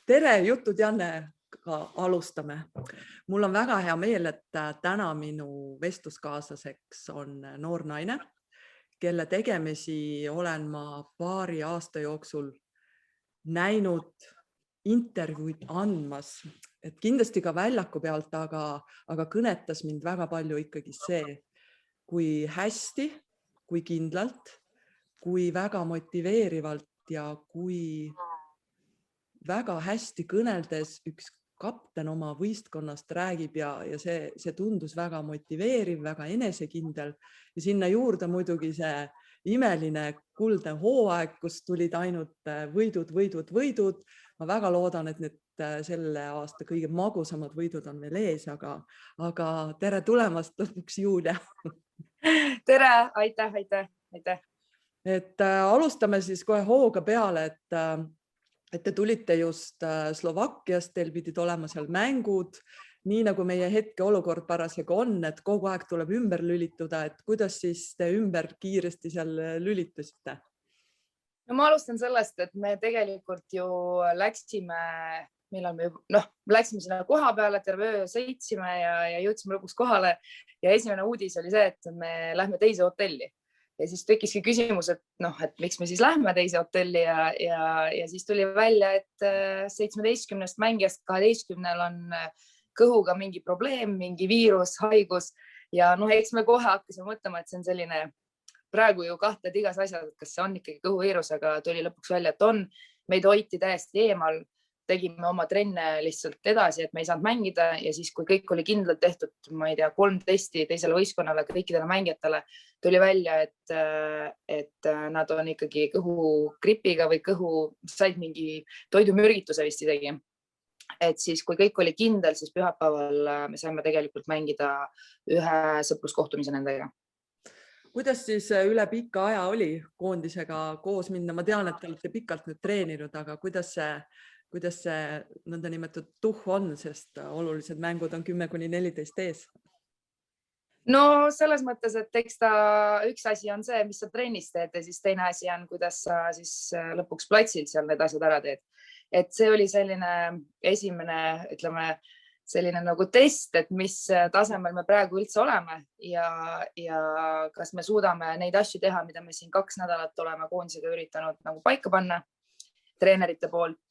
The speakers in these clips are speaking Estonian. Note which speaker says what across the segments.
Speaker 1: Tere, jutud Jannega alustame. Mul on väga hea meel, et täna minu vestluskaaslaseks on noor naine, kelle tegemisi olen ma paari aasta jooksul näinud intervjuud andmas, et kindlasti ka väljaku pealt, aga kõnetas mind väga palju ikkagi see, kui hästi, kui kindlalt, kui väga motiveerivalt ja kui väga hästi kõneldes üks kapten oma võistkonnast räägib ja see tundus väga motiveeriv, väga enesekindel ja sinna juurde muidugi see imeline kuldne hooaeg, kus tulid ainult võidud. Ma väga loodan, et need selle aasta kõige magusamad võidud on veel ees, aga tere tulemast lõpuks, Julia.
Speaker 2: Tere, aitäh.
Speaker 1: Et alustame siis kohe hooga peale, et te tulite just Slovakkiast, teil pidid olema seal mängud, nii nagu meie hetke olukord parasjagu on, et kogu aeg tuleb ümber lülituda, et kuidas siis te ümber kiiresti seal lülitusite?
Speaker 2: No ma alustan sellest, et me tegelikult ju läksime sinna koha peale, terve öö sõitsime ja jõudsime lõpuks kohale ja esimene uudis oli see, et me lähme teise hotelli. Ja siis tekkiski küsimus, et miks me siis lähme teise hotelli ja siis tuli välja, et 17 mängijast 12 on kõhuga mingi probleem, mingi viirus, haigus ja eks me kohe hakkasime mõtlema, et see on selline, praegu ju kahtled igas asjas, kas see on ikkagi kõhuviirus, aga tuli lõpuks välja, et on, meid hoiti täiesti eemal, tegime oma trenne lihtsalt edasi, et me ei saanud mängida ja siis, kui kõik oli kindlalt tehtud, ma ei tea, 3 testi teisele võistkonnale, kõikidele mängijatele, tuli välja, et nad on ikkagi kõhugripiga või said mingi toidumürgituse vist isegi. Et siis, kui kõik oli kindel, siis pühapäeval me saime tegelikult mängida ühe sõpruskohtumise nendega.
Speaker 1: Kuidas siis üle pika aja oli koondisega koos minna? Ma tean, et te olete pikalt nüüd treeninud, aga kuidas see nõndanimetatud tuhh on, sest olulised mängud on 10–14 ees?
Speaker 2: No selles mõttes, et eks ta üks asi on see, mis sa trennis teed ja siis teine asi on, kuidas sa siis lõpuks platsil seal need asjad ära teed. Et see oli selline esimene, ütleme, selline nagu test, et mis tasemel me praegu üldse oleme ja kas me suudame neid asju teha, mida me siin 2 nädalat oleme koondisega üritanud nagu paika panna treenerite poolt.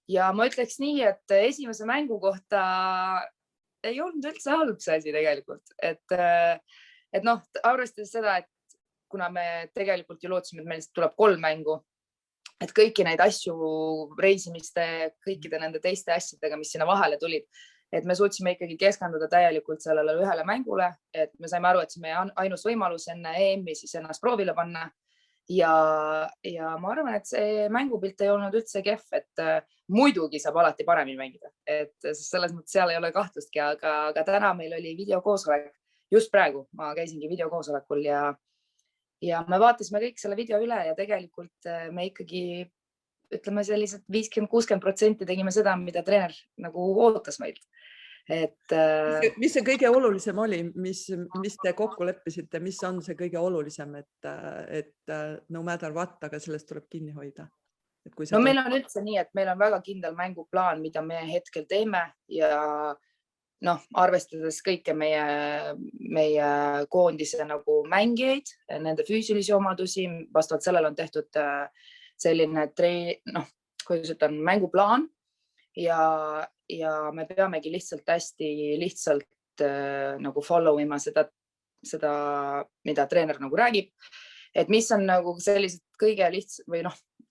Speaker 2: Ja ma ütleks nii, et esimese mängu kohta ei olnud üldse halb see asi tegelikult. Et arvestades seda, et kuna me tegelikult ju lootsime, et meil tuleb 3 mängu, et kõiki neid asju reisimiste, kõikide nende teiste asjadega, mis sinna vahele tulid, et me suutsime ikkagi keskenduda täielikult sellele ühele mängule, et me saime aru, et see meie ainus võimalus enne EM-i siis ennast proovile panna. Ja ma arvan, et see mängupilt ei olnud üldse kehv, et muidugi saab alati paremini mängida, et selles mõttes seal ei ole kahtlustki, aga täna meil oli videokoosolek, just praegu ma käisingi videokoosolekul ja me vaatasime kõik selle video üle ja tegelikult me ikkagi ütleme sellised 50–60% tegime seda, mida treener nagu ootas meilt.
Speaker 1: Mis see kõige olulisem oli, mis te kokku leppisite, mis on see kõige olulisem, et no matter what, aga sellest tuleb kinni hoida?
Speaker 2: No meil on üldse nii, et meil on väga kindel mänguplaan, mida me hetkel teeme ja arvestades kõike meie koondise nagu mängijaid, nende füüsilisi omadusi, vastavalt sellele on tehtud selline mänguplaan ja me peamegi lihtsalt hästi lihtsalt nagu follow ima seda, mida treener nagu räägib, et mis on nagu sellised kõige lihtsam või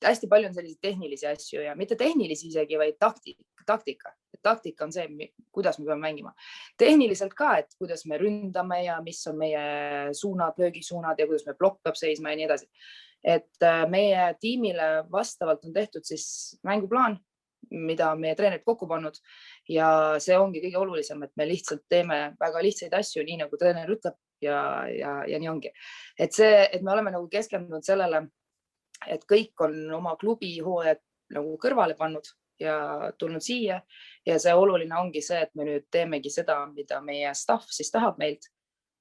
Speaker 2: hästi palju on selliseid tehnilisi asju ja mitte tehnilisi isegi, vaid taktika. Taktika on see, kuidas me peame mängima. Tehniliselt ka, et kuidas me ründame ja mis on meie suunad, löögisuunad ja kuidas me plokk peab seisma ja nii edasi. Et meie tiimile vastavalt on tehtud siis mänguplaan, mida meie treenerid kokku pannud ja see ongi kõige olulisem, et me lihtsalt teeme väga lihtsaid asju, nii nagu treener ütleb ja nii ongi. Et me oleme nagu keskendunud sellele, et kõik on oma klubi hooajad nagu kõrvale pannud ja tulnud siia ja see oluline ongi see, et me nüüd teemegi seda, mida meie staff siis tahab meilt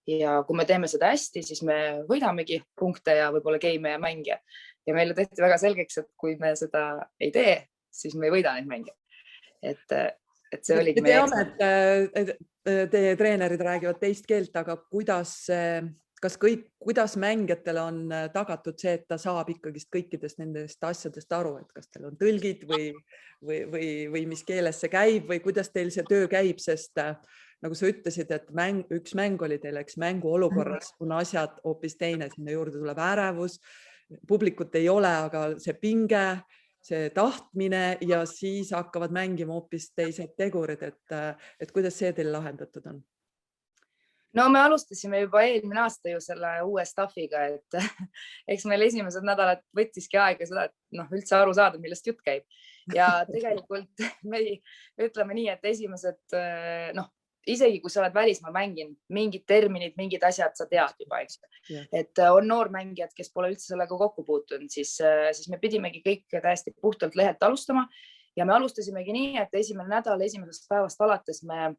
Speaker 2: ja kui me teeme seda hästi, siis me võidamegi punkte ja võib-olla game ja mänge ja meile tehti väga selgeks, et kui me seda ei tee, siis me ei võida neid mänge. et see oligi
Speaker 1: Me teame, et teie treenerid räägivad teist keelt, aga kuidas mängijatele on tagatud see, et ta saab ikkagist kõikidest nendest asjadest aru, et kas teil on tõlgid või mis keeles see käib või kuidas teil see töö käib, sest nagu sa ütlesid, et üks mäng oli teil, eks, mänguolukorras, kuna asjad hoopis teine, sinna juurde tuleb ärevus, publikut ei ole, aga see pinge, see tahtmine ja siis hakkavad mängima hoopis teised tegurid, et kuidas see teil lahendatud on?
Speaker 2: No me alustasime juba eelmine aasta ju selle uue staffiga, et eks meil esimesed nädalad võttiski aega seda, et üldse aru saada, millest jutt käib. Ja tegelikult me ütleme nii, et esimesed, isegi kui sa oled välismaal mänginud, mingid terminid, mingid asjad sa tead juba, eks. Et on noormängijad, kes pole üldse sellega kokku puutunud, siis me pidimegi kõik täiesti puhtalt lehelt alustama ja me alustasimegi nii, et esimene nädal, esimesest päevast alates me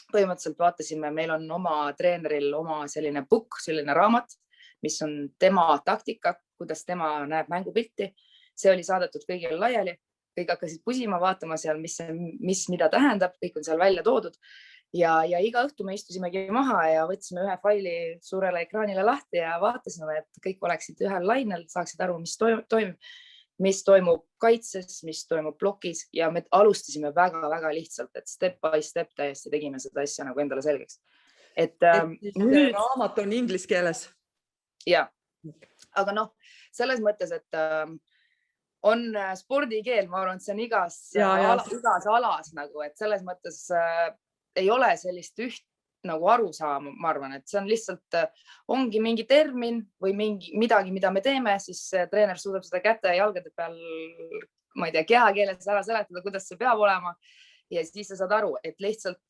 Speaker 2: põhimõtteliselt vaatasime, meil on oma treeneril oma selline book, selline raamat, mis on tema taktika, kuidas tema näeb mängupilti. See oli saadetud kõigile laiali, kõik hakkasid pusima, vaatama seal, mis mida tähendab, kõik on seal välja toodud. Ja iga õhtu me istusimegi maha ja võtsime ühe faili suurele ekraanile lahti ja vaatasime, et kõik oleksid ühel lainel, saaksid aru, mis toimub kaitses, mis toimub plokis ja me alustasime väga-väga lihtsalt, et step by step täiesti tegime seda asja nagu endale selgeks.
Speaker 1: Nüüd raamat on inglise keeles.
Speaker 2: Ja, aga selles mõttes, et on spordikeel, ma arvan, et see on igas alas nagu, et selles mõttes ei ole sellist üht nagu aru saama, ma arvan, et see on lihtsalt, ongi mingi termin või midagi, mida me teeme, siis treener suudab seda käte ja jalgade peal, ma ei tea, kehakeeles ära seletada, kuidas see peab olema. Ja siis sa saad aru, et lihtsalt,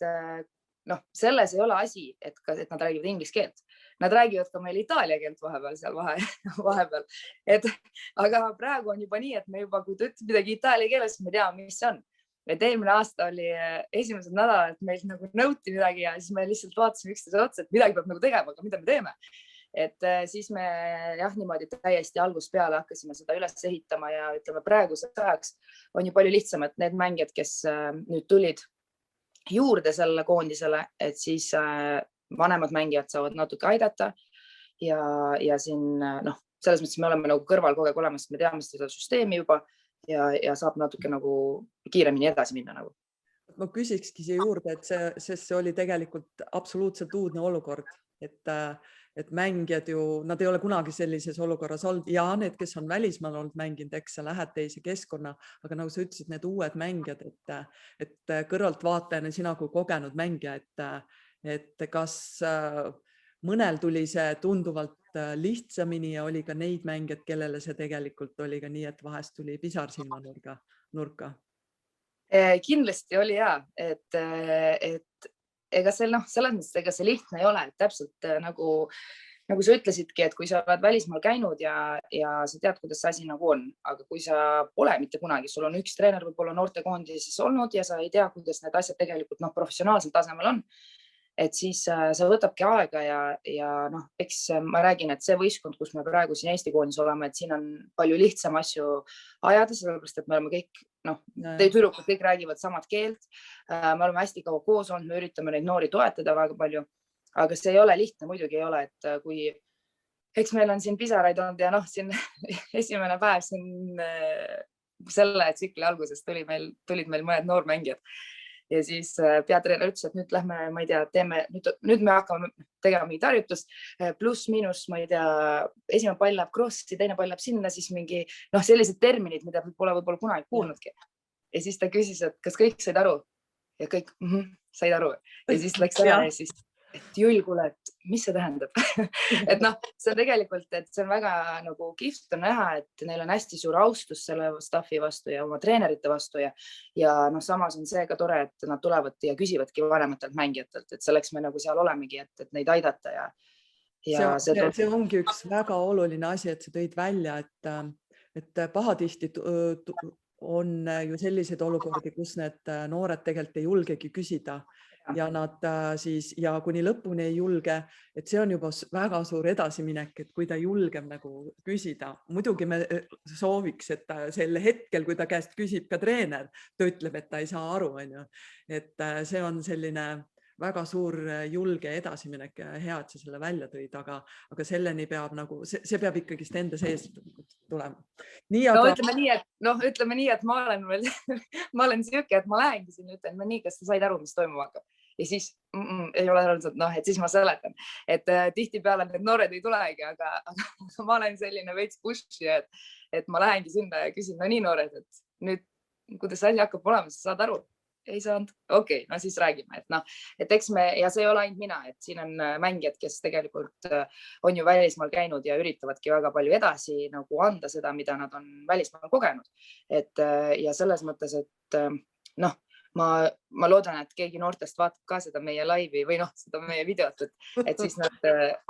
Speaker 2: selles ei ole asi, et nad räägivad inglise keelt. Nad räägivad ka meil itaalia keelt vahepeal seal vahepeal. Aga praegu on juba nii, et me juba, kui ta ütleb midagi itaalia keeles, me teame, mis see on. Et eelmine aasta oli esimesed nädalad, et meil nagu nõuti midagi ja siis me lihtsalt vaatasime üksteise otsa, et midagi peab nagu tegema, aga mida me teeme. Et siis me niimoodi täiesti algusest peale hakkasime seda üles ehitama ja ütleme praeguseks ajaks on ju palju lihtsam, et need mängijad, kes nüüd tulid juurde selle koondisele, et siis vanemad mängijad saavad natuke aidata ja siin selles mõttes me oleme nagu kõrval kogu aeg olemas, me teame seda süsteemi juba ja saab natuke nagu kiiremini edasi minna nagu.
Speaker 1: Ma küsikski siia juurde, et see oli tegelikult absoluutselt uudne olukord, et mängijad ju, nad ei ole kunagi sellises olukorras olnud ja need, kes on välismaal olnud mänginud, eks sa lähed teise keskkonna, aga nagu sa ütlesid, need uued mängijad, et kõrvalt vaatajana sina kui kogenud mängija, et kas mõnel tuli see tunduvalt lihtsamini ja oli ka neid mängijad, kellele see tegelikult oli ka nii, et vahest tuli pisar silmanurka?
Speaker 2: Kindlasti oli ja, et ega selles mõttes, ega see lihtne ei ole, et täpselt nagu sa ütlesidki, et kui sa oled välismaal käinud ja sa tead, kuidas see asi nagu on, aga kui sa pole mitte kunagi, sul on üks treener võib-olla noortekoondises olnud ja sa ei tea, kuidas need asjad tegelikult professionaalsel tasemel on, et siis see võtabki aega ja eks ma räägin, et see võistkond, kus me praegu siin Eesti koondis oleme, et siin on palju lihtsam asju ajada, sellepärast, et me oleme kõik, tüdrukud kõik räägivad samad keelt, me oleme hästi kaua koos olnud, me üritame neid noori toetada väga palju, aga see ei ole lihtne, muidugi ei ole, et kui eks meil on siin pisaraid olnud ja siin esimene päev siin selle tsikli alguses tulid meil mõned noormängijad. Ja siis peatreener ütles, et nüüd lähme, ma ei tea, nüüd me hakkame tegema mingit harjutust, pluss miinus, ma ei tea, esimene pall läheb crossi, teine pall läheb sinna, siis mingi sellised terminid, mida pole võib-olla kunagi kuulnudki. Ja siis ta küsis, et kas kõik said aru? Ja kõik said aru. Ja siis läks ära ja siis, et Jull, kuule, et mis see tähendab? Et see on tegelikult, et see on väga nagu kihvt on näha, et neil on hästi suur austus selle staffi vastu ja oma treenerite vastu ja samas on see ka tore, et nad tulevad ja küsivadki vanematelt mängijatelt, et selleks me nagu seal olemegi, et neid aidata ja
Speaker 1: see ongi üks väga oluline asi, et sa tõid välja, et pahatihti on ju selliseid olukordi, kus need noored tegelikult ei julgegi küsida ja nad siis ja kuni lõpuni ei julge, et see on juba väga suur edasiminek, et kui ta julgeb nagu küsida. Muidugi me sooviks, et ta sel hetkel, kui ta käest küsib ka treener, ta ütleb, et ta ei saa aru, on ju. Et see on selline väga suur julge edasiminek ja hea, et sa selle välja tõid, aga selleni peab nagu, see peab ikkagi enda sees tulema. Nii, aga...
Speaker 2: ütleme nii, et ma olen veel, ma olen siuke, et ma lähengi siin, ütlen, no nii, kas sa said aru, mis toimuma hakkab? Ja siis ei ole aru, et siis ma seletan, et tihtipeale need noored ei tulegi, aga ma olen selline veits pushi, et ma lähengi sinna ja küsin, no nii noored, et nüüd, kuidas asi hakkab olema, sa saad aru? Ei saanud. Okei, no siis räägime, et eks me, ja see ei ole ainult mina, et siin on mängijad, kes tegelikult on ju välismaal käinud ja üritavadki väga palju edasi nagu anda seda, mida nad on välismaal kogenud. Ja selles mõttes, et ma loodan, et keegi noortest vaatab ka seda meie laivi või seda meie videot, et siis nad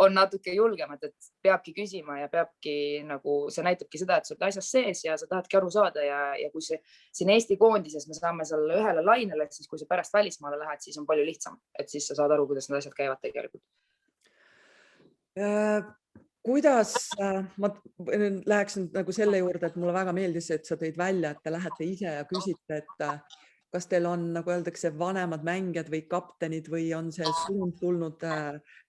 Speaker 2: on natuke julgemad, et peabki küsima ja peabki nagu, see näitabki seda, et sa oled asjas sees ja sa tahadki aru saada ja kui siin Eesti koondises me saame selle ühele lainele, siis kui sa pärast välismaale lähed, siis on palju lihtsam, et siis sa saad aru, kuidas need asjad käivad tegelikult.
Speaker 1: Kuidas, ma läheksin nagu selle juurde, et mulle väga meeldis, et sa tõid välja, et te lähete ise ja küsite, et kas teil on, nagu öeldakse, vanemad mängijad või kaptenid või on see suund tulnud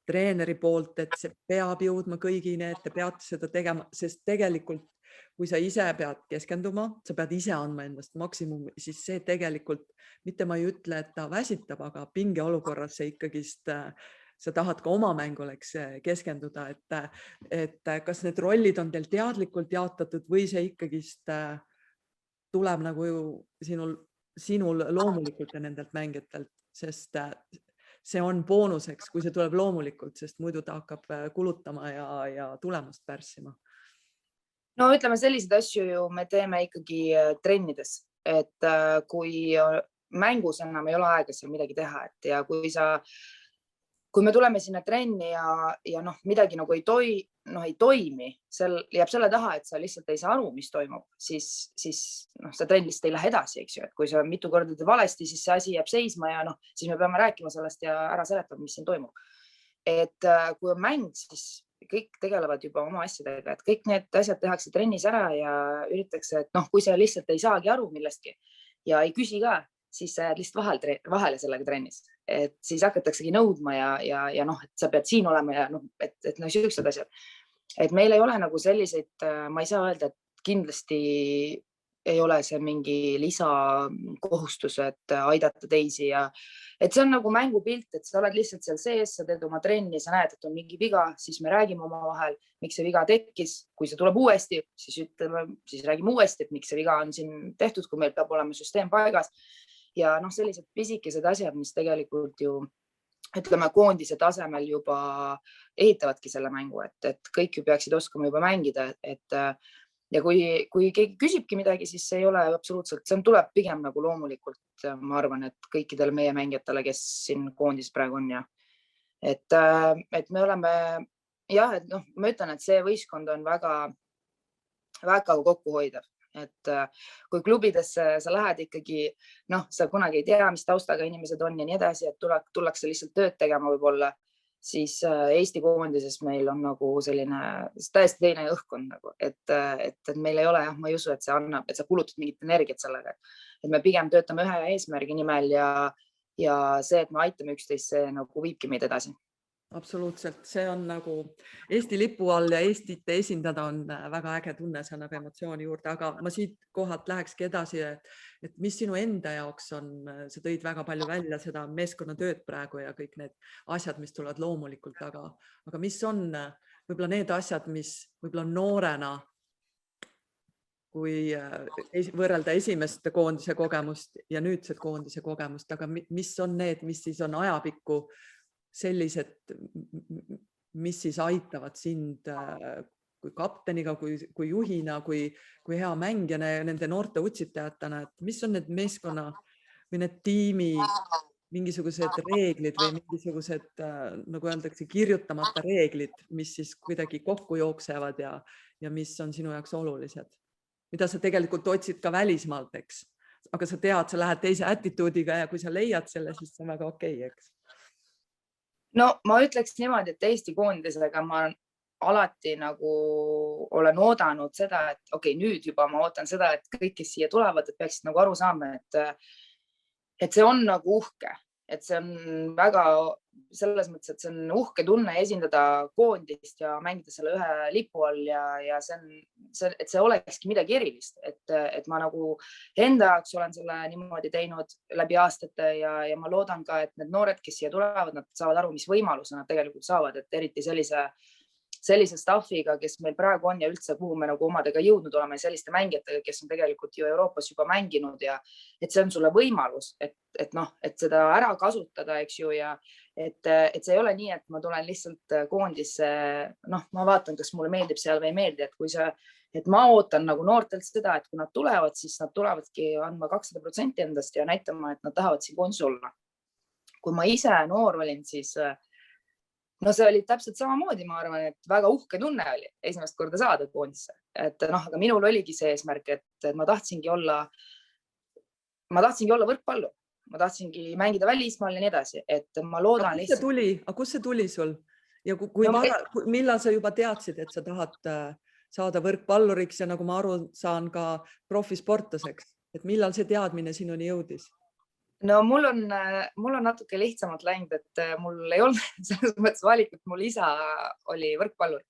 Speaker 1: treeneri poolt, et see peab jõudma kõigini, et te peate seda tegema, sest tegelikult, kui sa ise pead keskenduma, sa pead ise andma endast maksimum, siis see tegelikult, mitte ma ei ütle, et ta väsitab, aga pingeolukorras see ikkagist, sa tahad ka oma mänguleks keskenduda, et kas need rollid on teil teadlikult jaotatud või see ikkagist tuleb nagu sinul loomulikult ja nendelt mängijatelt, sest see on boonuseks, kui see tuleb loomulikult, sest muidu ta hakkab kulutama ja tulemust pärssima.
Speaker 2: No ütleme, selliseid asju ju me teeme ikkagi trennides, et kui mängus enam ei ole aega seal midagi teha, et ja kui me tuleme sinna trenni ja midagi nagu ei toimi, jääb selle taha, et sa lihtsalt ei saa aru, mis toimub, siis see trenn lihtsalt ei lähe edasi, eks ju, et kui sa mitu korda teed valesti, siis see asi jääb seisma ja siis me peame rääkima sellest ja ära seletama, mis siin toimub. Et kui on mäng, siis kõik tegelevad juba oma asjadega, et kõik need asjad tehakse trennis ära ja üritatakse, et kui sa lihtsalt ei saagi aru millestki ja ei küsi ka, siis sa jääd lihtsalt vahele sellega trennis, et siis hakataksegi nõudma ja et sa pead siin olema ja et sellised asjad. Et meil ei ole nagu selliseid, ma ei saa öelda, et kindlasti ei ole see mingi lisakohustus, et aidata teisi ja et see on nagu mängupilt, et sa oled lihtsalt seal sees, sa teed oma trenni, sa näed, et on mingi viga, siis me räägime omavahel, miks see viga tekkis, kui see tuleb uuesti, siis räägime uuesti, et miks see viga on siin tehtud, kui meil peab olema süsteem paigas. Ja sellised pisikesed asjad, mis tegelikult ju, ütleme, koondise tasemel juba ehitavadki selle mängu, et kõik ju peaksid oskama juba mängida, ja kui keegi küsibki midagi, siis see ei ole absoluutselt, see tuleb pigem nagu loomulikult, ma arvan, et kõikidele meie mängijatele, kes siin koondis praegu on ja et me oleme, jah, et ma ütlen, et see võistkond on väga, väga kokkuhoidav. Et kui klubidesse sa lähed ikkagi, sa kunagi ei tea, mis taustaga inimesed on ja nii edasi, et tullakse lihtsalt tööd tegema võib-olla, siis Eesti koondises meil on nagu selline täiesti teine õhkkond, et meil ei ole, ma ei usu, et see annab, et sa kulutad mingit energiat sellega, et me pigem töötame ühe eesmärgi nimel ja see, et me aitame üksteist, see nagu viibki meid edasi.
Speaker 1: Absoluutselt, see on nagu Eesti lipu all ja Eestit esindada on väga äge tunne, see annab emotsiooni juurde, aga ma siit kohalt lähekski edasi, et mis sinu enda jaoks on, sa tõid väga palju välja seda meeskonnatööd praegu ja kõik need asjad, mis tulevad loomulikult, aga mis on võib-olla need asjad, mis võib-olla noorena, kui võrrelda esimest koondise kogemust ja nüüdset koondise kogemust, aga mis on need, mis siis on ajapikku sellised, mis siis aitavad sind kui kapteniga, kui juhina, kui hea mängijana ja nende noorte utsitajatena, et mis on need meeskonna või need tiimi mingisugused reeglid või mingisugused, nagu öeldakse, kirjutamata reeglid, mis siis kuidagi kokku jooksevad ja mis on sinu jaoks olulised? mida sa tegelikult otsid ka välismaalt, eks. Aga sa tead, sa lähed teise attituudiga ja kui sa leiad selle, siis see on väga okei, eks.
Speaker 2: No ma ütleks niimoodi, et Eesti koondisega ma alati nagu olen oodanud seda, et okei, nüüd juba ma ootan seda, et kõik, kes siia tulevad, et peaksid nagu aru saama, et see on nagu uhke, et see on väga selles mõttes, et see on uhke tunne esindada koondist ja mängida selle ühe lipu all ja et see olekski midagi erilist, et ma nagu enda jaoks olen selle niimoodi teinud läbi aastate ja ma loodan ka, et need noored, kes siia tulevad, nad saavad aru, mis võimaluse nad tegelikult saavad, et eriti sellise staffiga, kes meil praegu on ja üldse, kuhu me nagu omadega jõudnud oleme, selliste mängijatega, kes on tegelikult ju Euroopas juba mänginud ja et see on sulle võimalus, et seda ära kasutada, eks ju, ja et see ei ole nii, et ma tulen lihtsalt koondisse, ma vaatan, kas mulle meeldib seal või ei meeldi, et ma ootan nagu noortelt seda, et kui nad tulevad, siis nad tulevadki andma 200% endast ja näitama, et nad tahavad siin koondis olla. Kui ma ise noor olin, siis see oli täpselt samamoodi, ma arvan, et väga uhke tunne oli esimest korda saada koondisse. Aga minul oligi see eesmärk, et ma tahtsingi olla võrkpallur. Ma tahtsingi mängida välismaal ja nii edasi, et ma loodan
Speaker 1: lihtsalt. Kust see tuli sul? Ja millal sa juba teadsid, et sa tahad saada võrkpalluriks ja nagu ma aru saan ka profisportlaseks, et millal see teadmine sinuni jõudis?
Speaker 2: No mul on natuke lihtsamalt läinud, et mul ei olnud selles mõttes valikut, mul isa oli võrkpallur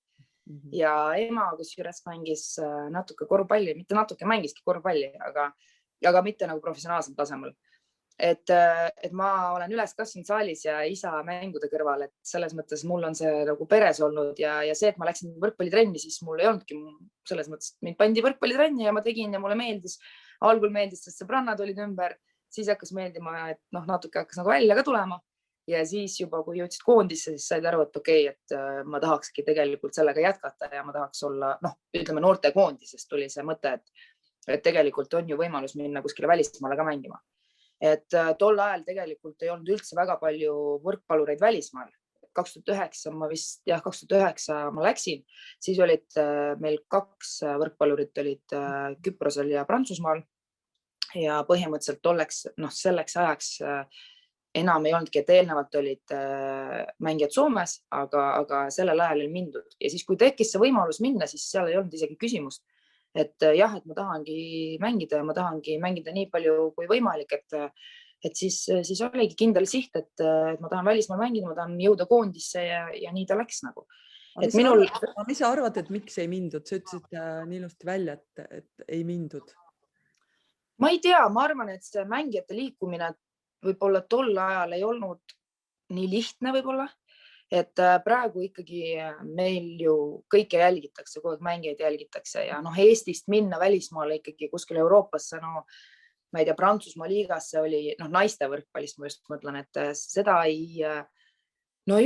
Speaker 2: ja ema, kus juures mängis natuke korvpalli, mitte natuke mängiski korvpalli, aga mitte nagu professionaalsel tasemel. Et ma olen üles kasvanud saalis ja isa mängude kõrval, et selles mõttes mul on see nagu peres olnud ja see, et ma läksin võrkpallitrenni, siis mul ei olnudki selles mõttes, mind pandi võrkpallitrenni ja ma tegin ja mulle meeldis. Algul meeldis, sest sõbrannad olid ümber. Siis hakkas meeldima, et natuke hakkas nagu välja ka tulema ja siis juba, kui jõudsid koondisse, siis said aru, et okei, et ma tahakski tegelikult sellega jätkata ja ma tahaks olla, ütleme noorte koondisest tuli see mõte, et tegelikult on ju võimalus minna kuskile välismaale ka mängima. Et tol ajal tegelikult ei olnud üldse väga palju võrkpallureid välismaal. 2009 ma läksin, siis olid meil 2 võrkpallurit olid Küprosel ja Prantsusmaal. Ja põhimõtteliselt selleks ajaks enam ei olnudki, et eelnevalt olid mängijad Soomes, aga sellel ajal ei mindud. Ja siis, kui tekkis see võimalus minna, siis seal ei olnud isegi küsimust. Et jah, et ma tahangi mängida ja ma tahangi mängida nii palju kui võimalik, et siis oligi kindel siht, et ma tahan välismaal mängida, ma tahan jõuda koondisse ja nii ta läks nagu.
Speaker 1: Mis sa arvad, et miks ei mindud? Sa ütlesid nii ilusti välja, et ei mindud.
Speaker 2: Ma ei tea, ma arvan, et see mängijate liikumine võib-olla tol ajal ei olnud nii lihtne võib-olla, et praegu ikkagi meil ju kõike jälgitakse, kogu aeg mängijaid jälgitakse ja Eestist minna välismaale ikkagi kuskil Euroopasse, ma ei tea, Prantsusmaa liigasse oli, naiste võrkpallist ma just mõtlen, et seda ei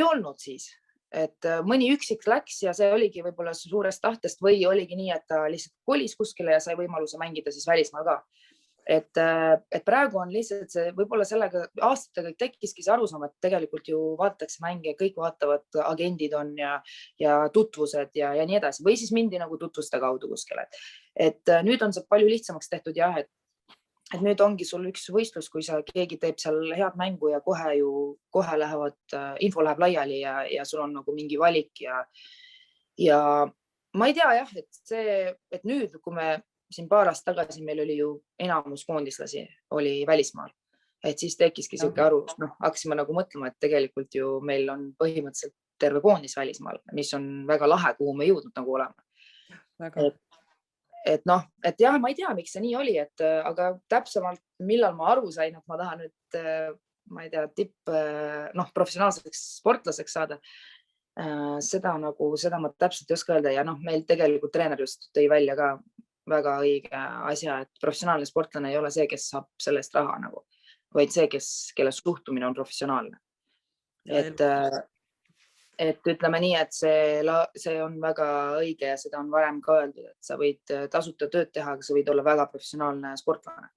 Speaker 2: olnud siis. Et mõni üksik läks ja see oligi võib-olla suurest tahtest või oligi nii, et ta lihtsalt kolis kuskile ja sai võimaluse mängida siis välismaal ka. Et praegu on lihtsalt see, võib-olla sellega aastatega tekkiski see arusaam, et tegelikult ju vaadatakse mänge, kõik vaatavad, agendid on ja tutvused ja nii edasi või siis mindi nagu tutvuste kaudu kuskile. Et nüüd on see palju lihtsamaks tehtud jah, et nüüd ongi sul üks võistlus, kui keegi teeb seal head mängu ja kohe info läheb laiali ja sul on nagu mingi valik ja ma ei tea jah, et nüüd, kui me siin paar aastat tagasi meil oli ju enamus koondislasi oli välismaal, et siis tekkiski selline aru, hakkasime nagu mõtlema, et tegelikult ju meil on põhimõtteliselt terve koondis välismaal, mis on väga lahe, kuhu me jõudnud nagu oleme. Et jah, ma ei tea, miks see nii oli, aga täpsemalt millal ma aru sain, et ma tahan nüüd, ma ei tea, professionaalseks sportlaseks saada, seda ma täpselt ei oska öelda ja meil tegelikult treener just tõi välja ka väga õige asja, et professionaalne sportlane ei ole see, kes saab sellest raha nagu, vaid see, kelle suhtumine on professionaalne. Et ütleme nii, et see on väga õige ja seda on varem ka öeldud, et sa võid tasuta tööd teha, aga sa võid olla väga professionaalne sportlane.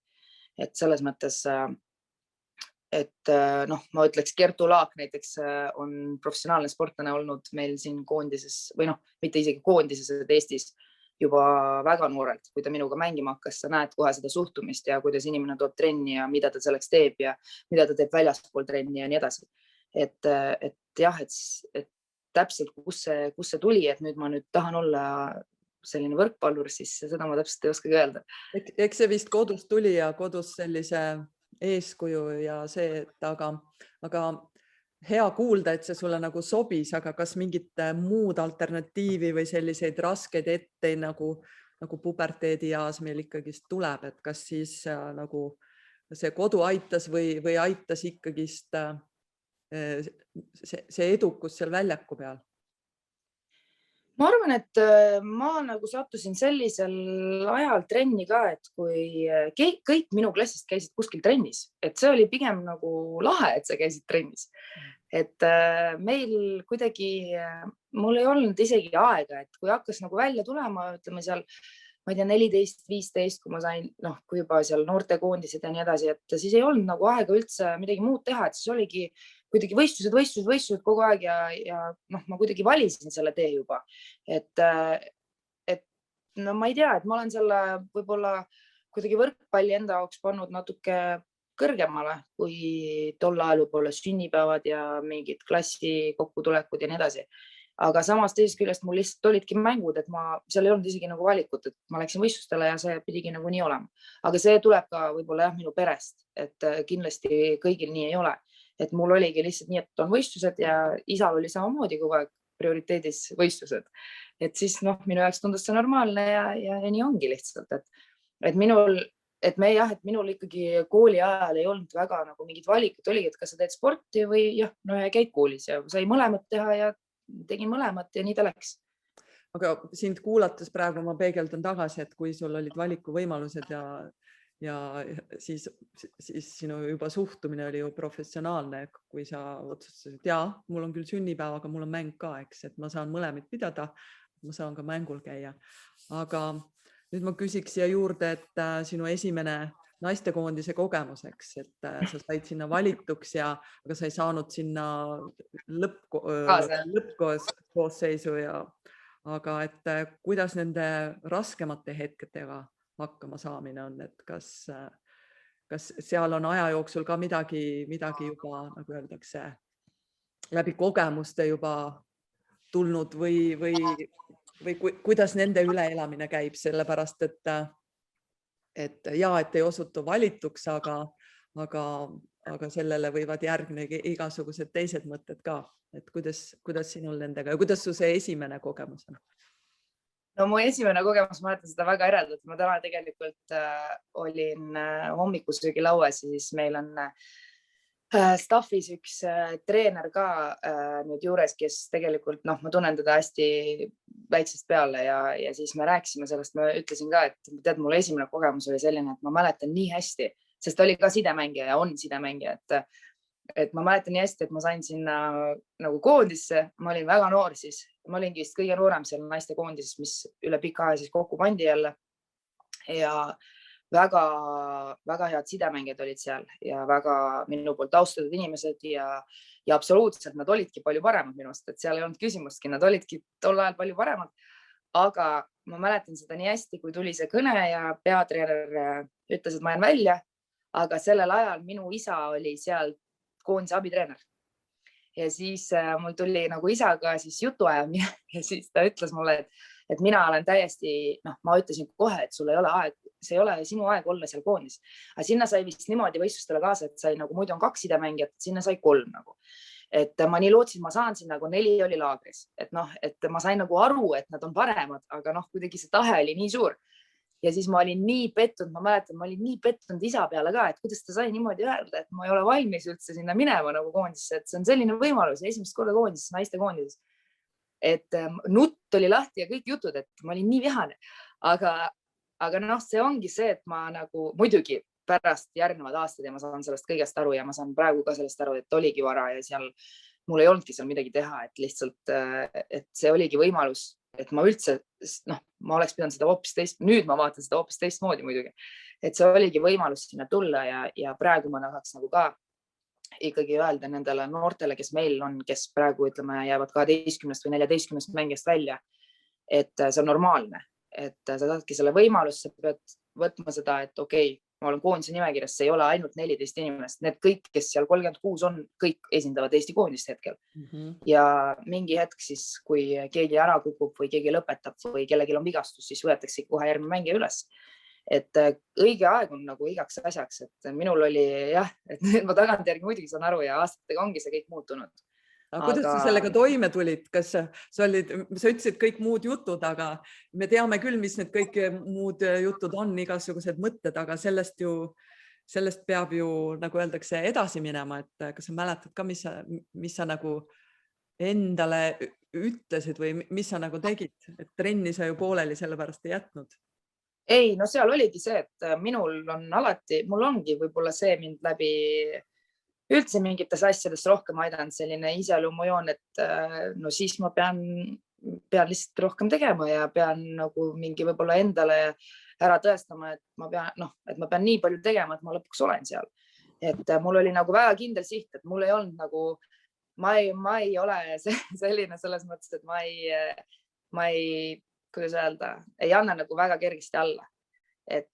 Speaker 2: Et selles mõttes, et ma ütleks, Kertu Laak näiteks on professionaalne sportlane olnud meil siin koondises või mitte isegi koondises, et Eestis juba väga noorelt, kui ta minuga mängima hakkas, sa näed kohe seda suhtumist ja kuidas inimene tuleb trenni ja mida ta selleks teeb ja mida ta teeb väljaspool trenni ja nii edasi. Et jah, et täpselt, kus see tuli, et nüüd ma tahan olla selline võrkpallur, siis seda ma täpselt ei oskagi öelda.
Speaker 1: Eks see vist kodus tuli ja kodus sellise eeskuju ja see, et aga hea kuulda, et see sulle nagu sobis, aga kas mingit muud alternatiivi või selliseid raskeid etteid nagu puberteedieas meil ikkagist tuleb, et kas siis nagu see kodu aitas või aitas ikkagist see edukus seal väljaku peal?
Speaker 2: Ma arvan, et ma nagu sattusin sellisel ajal trenni ka, et kui kõik minu klassist käisid kuskil trennis, et see oli pigem nagu lahe, et sa käisid trennis. Et meil kuidagi, mul ei olnud isegi aega, et kui hakkas nagu välja tulema, ütleme seal, ma ei tea, 14-15, kui ma sain, kui juba seal noortekoondised ja nii edasi, et siis ei olnud nagu aega üldse midagi muud teha, et siis oligi kuidagi võistlused kogu aeg ja ma kuidagi valisin selle tee juba. Et ma ei tea, et ma olen selle võib-olla kuidagi võrkpalli enda jaoks pannud natuke kõrgemale, kui tol ajal võib-olla sünnipäevad ja mingid klassi kokkutulekud ja nii edasi. Aga samas teisest küljest mul lihtsalt olidki mängud, et seal ei olnud isegi nagu valikut, et ma läksin võistlustele ja see pidigi nagu nii olema. Aga see tuleb ka võib-olla minu perest, et kindlasti kõigil nii ei ole. Et mul oligi lihtsalt nii, et on võistlused ja isal oli samamoodi kogu aeg prioriteedis võistlused. Et siis minu jaoks tundus see normaalne ja nii ongi lihtsalt. Et minul ikkagi kooli ajal ei olnud väga nagu mingid valikut, oligi, et kas sa teed sporti või käid koolis ja sai mõlemat teha ja tegin mõlemat ja nii ta läks.
Speaker 1: Aga sind kuulates praegu ma peegeldan tagasi, et kui sul olid valikuvõimalused ja siis sinu juba suhtumine oli ju professionaalne, kui sa otsustasid, et mul on küll sünnipäev, aga mul on mäng ka, eks, et ma saan mõlemid pidada, ma saan ka mängul käia. Aga nüüd ma küsiks siia juurde, et sinu esimene naistekoondise kogemuseks, et sa said sinna valituks aga sa ei saanud sinna lõppkoosseisu aga et kuidas nende raskemate hetkedega hakkama saamine on, et kas seal on aja jooksul ka midagi juba, nagu öeldakse, läbi kogemuste juba tulnud või kuidas nende üleelamine käib, sellepärast et ei osutu valituks, aga sellele võivad järgneda igasugused teised mõtted ka, et kuidas sinul nendega ja kuidas su see esimene kogemus on?
Speaker 2: No mu esimene kogemus, ma mäletan seda väga eredalt. Ma täna tegelikult olin hommikusöögilauas, siis meil on staffis üks treener ka nüüd juures, kes tegelikult, ma tunnen teda hästi väiksest peale ja siis me rääkisime sellest, ma ütlesin ka, et tead, mul esimene kogemus oli selline, et ma mäletan nii hästi, sest ta oli ka sidemängija ja on sidemängija, et ma mäletan nii hästi, et ma sain sinna nagu koondisse, ma olin väga noor siis, ma olingi vist kõige noorem seal naiste koondises, mis üle pika aja siis kokku pandi jälle ja väga head sidemängijad olid seal ja väga minu poolt austatud inimesed ja absoluutselt nad olidki palju paremad minust, et seal ei olnud küsimustki, nad olidki tol ajal palju paremad, aga ma mäletan seda nii hästi, kui tuli see kõne ja peatreener ütles, et ma jään välja, aga sellel ajal minu isa oli seal koondise abitreener ja siis mul tuli nagu isaga siis jutuajamine ja siis ta ütles mulle, et mina olen täiesti, ma ütlesin kohe, et sul ei ole aeg, see ei ole sinu aeg olla seal koondis, aga sinna sai vist niimoodi võistlustele kaasa, et sai nagu muidu on 2 sidemängijat, sinna sai 3 nagu. Et ma nii lootsin, ma saan sinna, kui 4 oli laagris, et ma sain nagu aru, et nad on paremad, aga kuidagi see tahe oli nii suur. Ja siis ma olin nii pettunud, ma mäletan, ma olin nii pettunud isa peale ka, et kuidas ta sai niimoodi öelda, et ma ei ole valmis üldse sinna minema nagu koondisse, et see on selline võimalus esimest korda koondises, naiste koondises. Et nutt oli lahti ja kõik jutud, et ma olin nii vihane, aga see ongi see, et ma nagu muidugi pärast järgnevad aastad ja ma saan sellest kõigest aru ja ma saan praegu ka sellest aru, et oligi vara ja seal mul ei olnudki seal midagi teha, et lihtsalt, et see oligi võimalus, et ma üldse, ma oleks pidanud seda hoopis nüüd ma vaatan seda hoopis teistmoodi muidugi, et see oligi võimalus sinna tulla ja praegu ma tahaks nagu ka ikkagi öelda nendele noortele, kes meil on, kes praegu ütleme jäävad 12 või 14 mängijast välja, et see on normaalne, et sa saadki selle võimalust, sa pead võtma seda, et okei, ma olen koondise nimekirjas, see ei ole ainult 14 inimest, need kõik, kes seal 36 on, kõik esindavad Eesti koondist hetkel. Ja mingi hetk siis, kui keegi ära kukub või keegi lõpetab või kellelgi on vigastus, siis võetakse kohe järgmine mängija üles. Et õige aeg on nagu igaks asjaks, et minul oli jah, et nüüd ma tagantjärgi muidugi saan aru ja aastatega ongi see kõik muutunud.
Speaker 1: Aga kuidas sa sellega toime tulid? Kas sa ütlesid kõik muud jutud, aga me teame küll, mis need kõik muud jutud on, igasugused mõtted, aga sellest peab ju, nagu öeldakse, edasi minema, et kas sa mäletad ka, mis sa nagu endale ütlesid või mis sa nagu tegid, et trenni sa ju pooleli sellepärast ei jätnud?
Speaker 2: Ei, no seal oligi see, et mul ongi võib-olla see mind läbi üldse mingites asjades rohkem aidanud selline iseloomujoon, et no siis ma pean lihtsalt rohkem tegema ja pean nagu mingi võib-olla endale ära tõestama, et ma pean nii palju tegema, et ma lõpuks olen seal. Et mul oli nagu väga kindel siht, et mul ei olnud nagu, ma ei ole selline selles mõttes, et ma ei, kuidas öelda, ei anna nagu väga kergesti alla.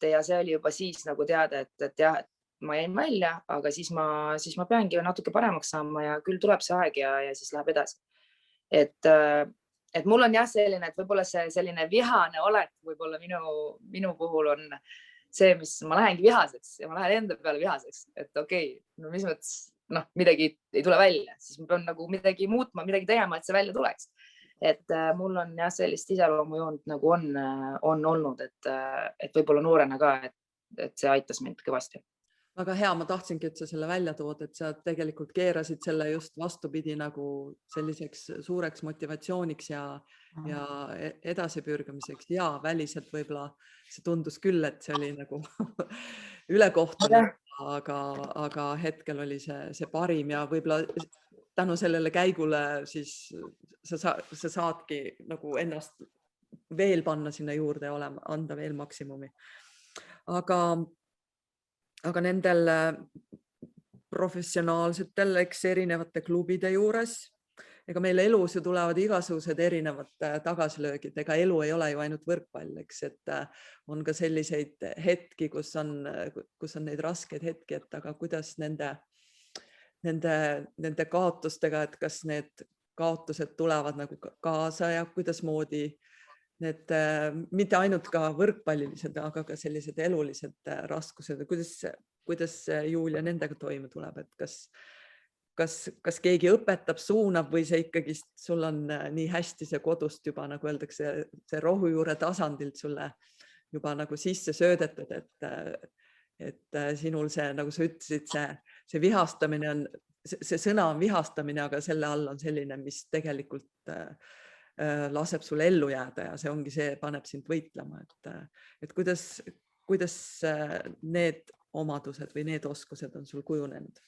Speaker 2: Ja see oli juba siis nagu teada, et jah, ma jäin välja, aga siis ma peangi natuke paremaks saama ja küll tuleb see aeg ja siis läheb edasi. Et mul on jah selline, et võib-olla see selline vihane olek võib-olla minu puhul on see, mis ma lähengi vihaseks ja ma lähen enda peale vihaseks, et okei, no mis mõttes, midagi ei tule välja, siis ma pean nagu midagi muutma, midagi tegema, et see välja tuleks. Et mul on jah sellist iseloomujoont nagu on olnud, et võib-olla noorena ka, et see aitas mind kõvasti.
Speaker 1: Väga hea, ma tahtsingi, et sa selle välja tood, et sa tegelikult keerasid selle just vastupidi nagu selliseks suureks motivatsiooniks ja edasipürgamiseks ja väliselt võib-olla see tundus küll, et see oli nagu ülekohtune, aga hetkel oli see parim ja võib-olla tänu sellele käigule siis sa saadki nagu ennast veel panna sinna juurde ja anda veel maksimumi. Aga nendel professionaalsetel, eks erinevate klubide juures, ega meil elus ju tulevad igasugused erinevad tagasilöögid, ega elu ei ole ju ainult võrkpall, eks, et on ka selliseid hetki, kus on neid raskeid hetki, et aga kuidas nende kaotustega, et kas need kaotused tulevad nagu kaasa ja kuidasmoodi need mitte ainult ka võrkpallilised, aga ka sellised elulised raskused. Kuidas Julia nendega toime tuleb, et kas keegi õpetab, suunab või see ikkagi sul on nii hästi see kodust juba, nagu öeldakse, see rohujuure tasandilt sulle juba nagu sisse söödetud, et sinul see, nagu sa ütlesid, see vihastamine on, see sõna on vihastamine, aga selle all on selline, mis tegelikult laseb sul ellu jääda ja see ongi see, paneb sind võitlema, et kuidas need omadused või need oskused on sul kujunenud?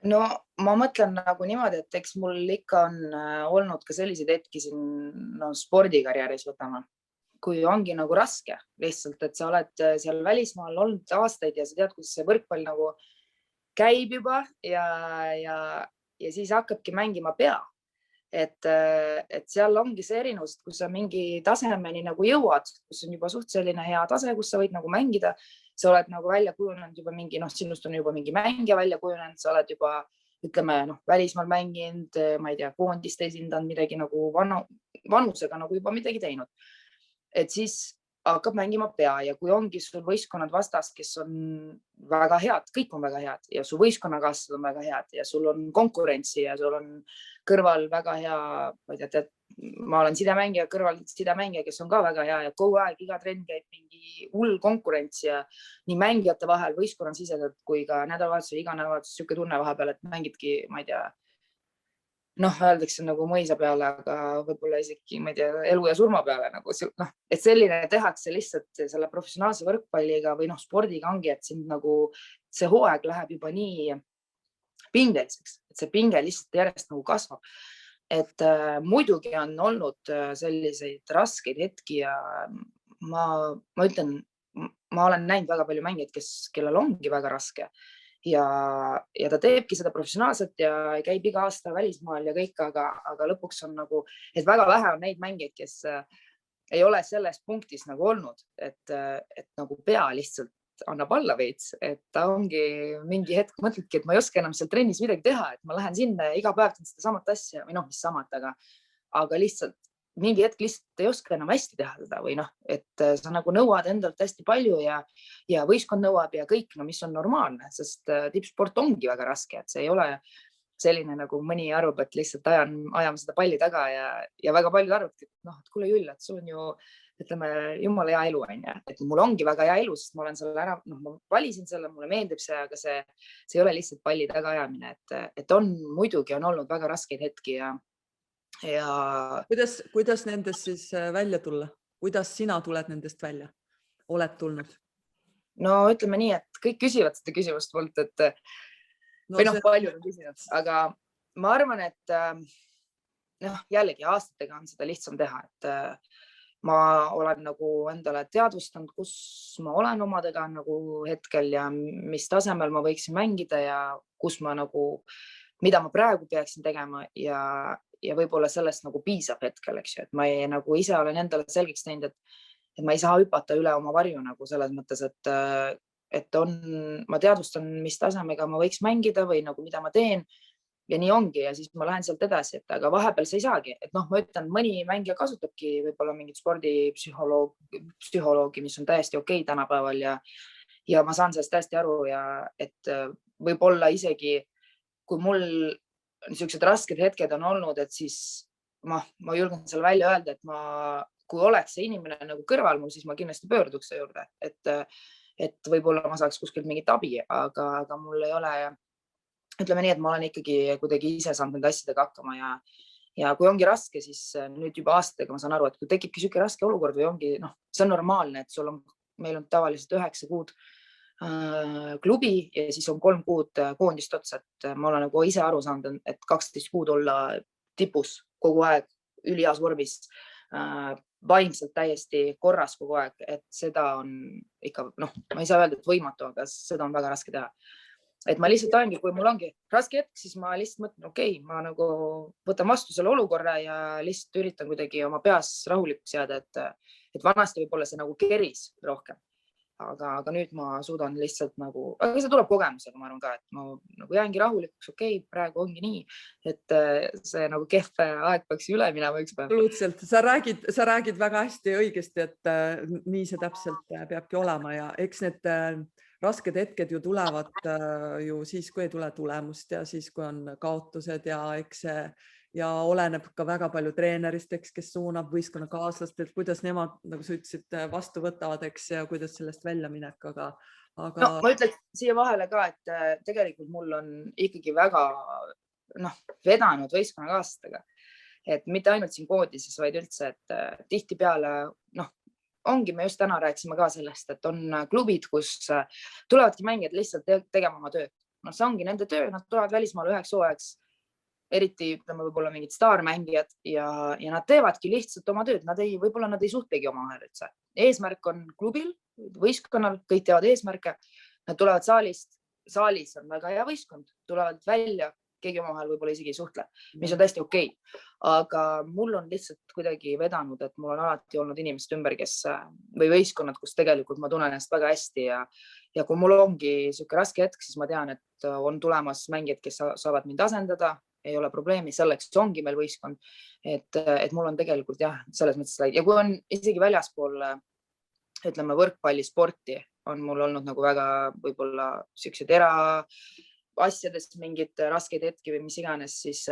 Speaker 2: No ma mõtlen nagu niimoodi, et eks mul ikka on olnud ka selliseid hetki siin spordikarjääris võtama, kui ongi nagu raske lihtsalt, et sa oled seal välismaal olnud aastaid ja sa tead, kuidas see võrkpall nagu käib juba ja siis hakkabki mängima pea. Et seal ongi see erinevus, kus sa mingi tasemeni nagu jõuad, kus on juba suht selline hea tase, kus sa võid nagu mängida, sa oled nagu välja kujunenud juba mingi, sinust on juba mingi mängija välja kujunenud, sa oled juba, ütleme, välismaal mänginud, ma ei tea, koondist esindanud, midagi nagu vanusega nagu juba midagi teinud. Et siis hakkab mängima pea ja kui ongi sul võistkonnad vastas, kes on väga head, kõik on väga head ja su võistkonnakaaslased on väga head ja sul on konkurentsi ja sul on kõrval väga hea, ma ei tea, ma olen sidemängija, kõrval sidemängija, kes on ka väga hea ja kogu aeg iga trenn käib mingi hull konkurents ja nii mängijate vahel, võistkonna siseselt kui ka nädalavahetusel, iga nädalavahetus siuke tunne vahepeal, et mängidki, ma ei tea, öeldakse nagu mõisa peale, aga võib-olla isegi, ma ei tea, elu ja surma peale nagu, et selline tehakse lihtsalt selle professionaalse võrkpalliga või spordiga ongi, et sind nagu see hooaeg läheb juba nii pingeliseks, et see pinge lihtsalt järjest nagu kasvab. Et muidugi on olnud selliseid raskeid hetki ja ma ütlen, ma olen näinud väga palju mängijaid, kellel ongi väga raske ja ta teebki seda professionaalselt ja käib iga aasta välismaal ja kõik, aga lõpuks on nagu, et väga vähe on neid mängijaid, kes ei ole selles punktis nagu olnud, et nagu pea lihtsalt annab alla veits, et ta ongi mingi hetk mõtledki, et ma ei oska enam seal trennis midagi teha, et ma lähen sinna ja iga päev teen seda samat asja või mis samat, aga lihtsalt mingi hetk lihtsalt ei oska enam hästi teha seda või et sa nagu nõuad endalt hästi palju ja võistkond nõuab ja kõik, mis on normaalne, sest tippsport ongi väga raske, et see ei ole selline nagu mõni arvab, et lihtsalt ajame seda palli taga ja väga paljud arvavad, et kuule Jüll, et sul on ju, ütleme, jumala hea elu on ja, et mul ongi väga hea elu, sest ma olen selle ära, ma valisin selle, mulle meeldib see, aga see ei ole lihtsalt palli taga ajamine, et muidugi on olnud väga raskeid hetki ja
Speaker 1: kuidas nendest siis välja tulla? Kuidas sina tuled nendest välja? Oled tulnud?
Speaker 2: No ütleme nii, et kõik küsivad seda küsimust mult, et paljud on küsinud, aga ma arvan, et jällegi aastatega on seda lihtsam teha, et ma olen nagu endale teadvustanud, kus ma olen omadega nagu hetkel ja mis tasemel ma võiksin mängida ja kus ma nagu, mida ma praegu peaksin tegema ja võib-olla sellest nagu piisab hetkel, eks ju, et ma nagu ise olen endale selgeks teinud, et ma ei saa hüpata üle oma varju nagu selles mõttes, et ma teadvustan, mis tasemega ma võiks mängida või nagu mida ma teen ja nii ongi ja siis ma lähen sealt edasi, aga vahepeal sa ei saagi, et ma ütlen, mõni mängija kasutabki võib-olla mingit spordipsühholoogi, mis on täiesti okei tänapäeval ja ma saan sellest täiesti aru ja et võib-olla isegi kui mul niisugused rasked hetked on olnud, et siis ma julgen selle välja öelda, et kui oleks see inimene nagu kõrval mul, siis ma kindlasti pöörduks see juurde, et võib-olla ma saaks kuskilt mingit abi, aga mul ei ole, ütleme nii, et ma olen ikkagi kuidagi ise saanud nende asjadega hakkama ja kui ongi raske, siis nüüd juba aastatega ma saan aru, et kui tekibki siuke raske olukord või ongi, see on normaalne, et meil on tavaliselt 9 kuud klubi ja siis on 3 kuud koondist otsa, et ma olen nagu ise aru saanud, et 12 kuud olla tipus kogu aeg, üliheas vormis, vaimselt täiesti korras kogu aeg, et seda on ikka, ma ei saa öelda, et võimatu, aga seda on väga raske teha. Et ma lihtsalt olengi, kui mul ongi raske hetk, siis ma lihtsalt mõtlen, okei, ma nagu võtan vastu selle olukorra ja lihtsalt üritan kuidagi oma peas rahulikuks jääda, et vanasti võib-olla see nagu keris rohkem. Aga nüüd ma suudan lihtsalt nagu, aga see tuleb kogemusega, ma arvan ka, et ma nagu jäängi rahulikuks, okei, praegu ongi nii, et see nagu kehv aeg peaks üle minema üks päev.
Speaker 1: Absoluutselt, sa räägid väga hästi õigesti, et nii see täpselt peabki olema ja eks need rasked hetked ju tulevad ju siis, kui ei tule tulemust ja siis, kui on kaotused ja eks see ja oleneb ka väga palju treenerist, kes suunab võistkonnakaaslast, et kuidas nemad, nagu sa ütlesid, vastu võtavad, eks, ja kuidas sellest välja minek, aga...
Speaker 2: ma ütleks siia vahele ka, et tegelikult mul on ikkagi väga vedanud võistkonnakaaslastega, et mitte ainult siin koodises, vaid üldse, et tihtipeale, ongi, me just täna rääkisime ka sellest, et on klubid, kus tulevadki mängijad lihtsalt tegema oma tööd. See ongi nende töö, nad tulevad välismaale 1 hooajaks, eriti ütleme võib-olla mingid staarmängijad ja nad teevadki lihtsalt oma tööd, võib-olla nad ei suhtlegi omavahel üldse. Eesmärk on klubil, võistkonnal, kõik teevad eesmärke, nad tulevad saalis on väga hea võistkond, tulevad välja, keegi omavahel võib-olla isegi ei suhtle, mis on täiesti okei. Aga mul on lihtsalt kuidagi vedanud, et mul on alati olnud inimesed ümber, või võistkonnad, kus tegelikult ma tunnen ennast väga hästi ja kui mul ongi siuke raske hetk, siis ma tean, et on tulemas mängijad, kes saavad mind asendada, ei ole probleemi, selleks ongi meil võistkond, et mul on tegelikult jah, selles mõttes ja kui on isegi väljaspool, ütleme võrkpallisporti, on mul olnud nagu väga võib-olla siuksed asjadest mingid raskeid hetki või mis iganes, siis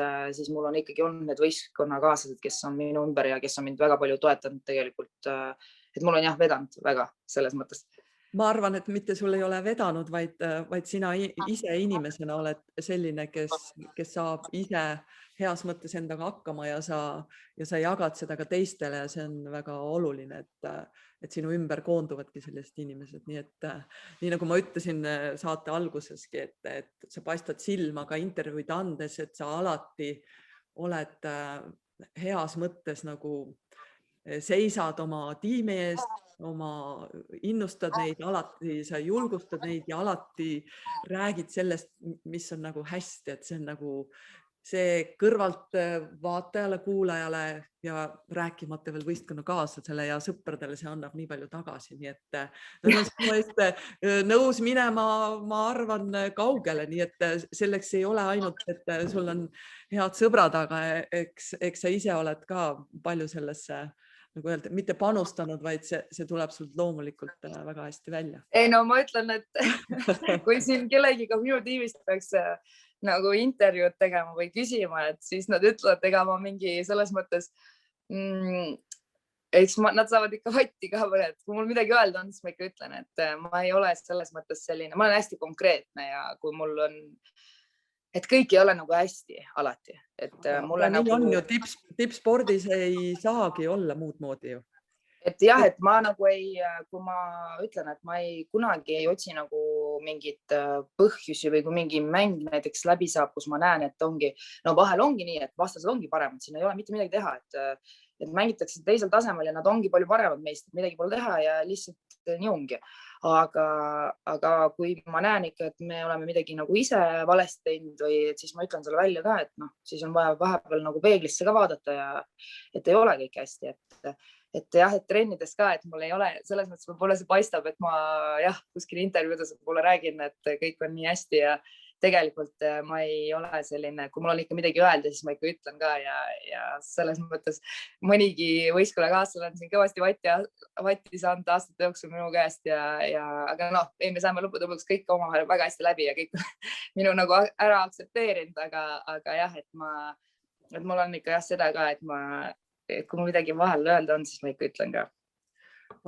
Speaker 2: mul on ikkagi olnud need võistkonnakaaslased, kes on minu ümber ja kes on mind väga palju toetanud tegelikult, et mul on jah vedanud väga selles mõttes.
Speaker 1: Ma arvan, et mitte sul ei ole vedanud, vaid sina ise inimesena oled selline, kes saab ise heas mõttes endaga hakkama ja sa jagad seda ka teistele ja see on väga oluline, et sinu ümber koonduvadki sellised inimesed. Nii et nii nagu ma ütlesin saate alguseski, et sa paistad silma ka intervjuud andes, et sa alati oled heas mõttes nagu seisad oma tiimi eest, innustad neid, alati sa julgustad neid ja alati räägid sellest, mis on nagu hästi, et see on nagu see kõrvalt vaatajale, kuulajale ja rääkimata veel võistkonnakaaslasele ja sõpradele, see annab nii palju tagasi, nii et nad on sinu eest nõus minema, ma arvan, kaugele, nii et selleks ei ole ainult, et sul on head sõbrad, aga eks sa ise oled ka palju sellesse, nagu öelda, mitte panustanud, vaid see tuleb sult loomulikult väga hästi välja.
Speaker 2: Ei, no ma ütlen, et kui siin kellegiga minu tiimist peaks nagu intervjuud tegema või küsima, et siis nad ütlevad, ega ma mingi selles mõttes, eks nad saavad ikka vatti ka mõned, kui mul midagi öelda on, siis ma ikka ütlen, et ma ei ole selles mõttes selline, ma olen hästi konkreetne ja kui mul on, et kõik ei ole nagu hästi alati, et mulle
Speaker 1: nii
Speaker 2: nagu...
Speaker 1: on ju, tippspordis ei saagi olla muud moodi ju.
Speaker 2: Et jah, et ma nagu ei, kui ma ütlen, et ma kunagi ei otsi nagu mingit põhjusi või kui mingi mäng näiteks läbi saab, kus ma näen, et ongi, no vahel ongi nii, et vastased ongi paremad, siin ei ole mitte midagi teha, et mängitakse teisel tasemel ja nad ongi palju paremad meist, midagi pole teha ja lihtsalt nii ongi. Aga kui ma näen ikka, et me oleme midagi nagu ise valesti teinud või siis ma ütlen selle välja ka, et siis on vaja vahepeal nagu peeglisse ka vaadata ja et ei ole kõik hästi, et jah, et trennides ka, et mul ei ole, selles mõttes võib-olla see paistab, et ma jah, kuskil intervjuudes võib-olla räägin, et kõik on nii hästi ja tegelikult ma ei ole selline, kui mul on ikka midagi öelda, siis ma ikka ütlen ka ja selles mõttes mõnigi võistkonnakaaslane on siin kõvasti vatti saanud aastate jooksul minu käest aga me saame lõppude lõpuks kõik omavahel väga hästi läbi ja kõik minu nagu ära aktsepteerinud, aga jah, et mul on ikka jah seda ka, et kui mul midagi vahel öelda on, siis ma ikka ütlen ka.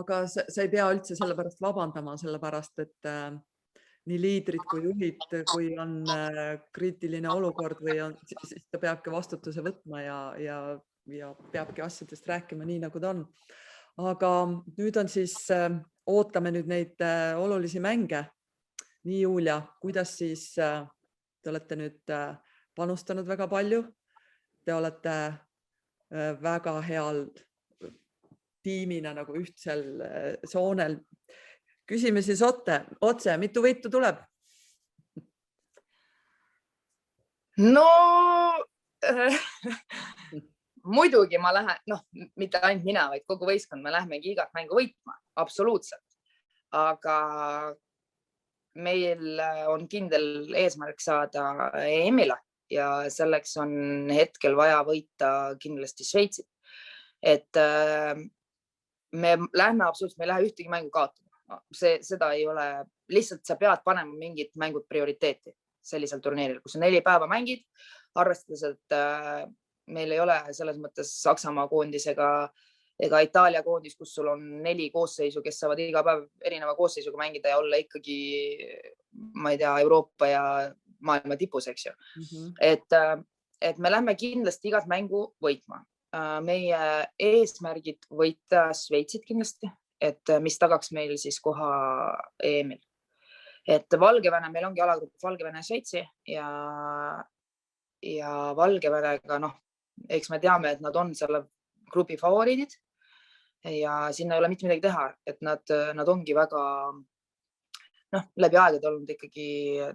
Speaker 1: Aga sa ei pea üldse selle pärast vabandama, sellepärast, et nii liidrid kui juhid, kui on kriitiline olukord või siis ta peabki vastutuse võtma ja peabki asjadest rääkima nii, nagu ta on. Aga nüüd on siis, ootame nüüd neid olulisi mänge. Nii, Julia, kuidas siis te olete nüüd panustanud väga palju? Te olete väga heal tiimina nagu ühtsel soonel. Küsime siis otse, mitu võitu tuleb?
Speaker 2: No muidugi ma lähen, mitte ainult mina, vaid kogu võistkond, me lähmegi igat mängu võitma, absoluutselt. Aga meil on kindel eesmärk saada EM-ile ja selleks on hetkel vaja võita kindlasti Šveitsit. Et me lähme absoluutselt, me ei lähe ühtegi mängu kaotama. Seda ei ole, lihtsalt sa pead panema mingid mängud prioriteeti sellisel turniiril, kus 4 päeva mängid, arvestades, et meil ei ole selles mõttes Saksamaa koondis ega Itaalia koondis, kus sul on 4 koosseisu, kes saavad iga päev erineva koosseisuga mängida ja olla ikkagi, ma ei tea, Euroopa ja maailma tipus, eks ju. Et me lähme kindlasti igat mängu võitma. Meie eesmärgid võita Šveitsit kindlasti, et mis tagaks meil siis koha EM-il. Et Valgevene, meil ongi alagrupp Valgevene ja Šveitsi ja Valgevenega, eks me teame, et nad on selle grupi favoriidid ja sinna ei ole mitte midagi teha, et nad ongi väga läbi aegade olnud ikkagi,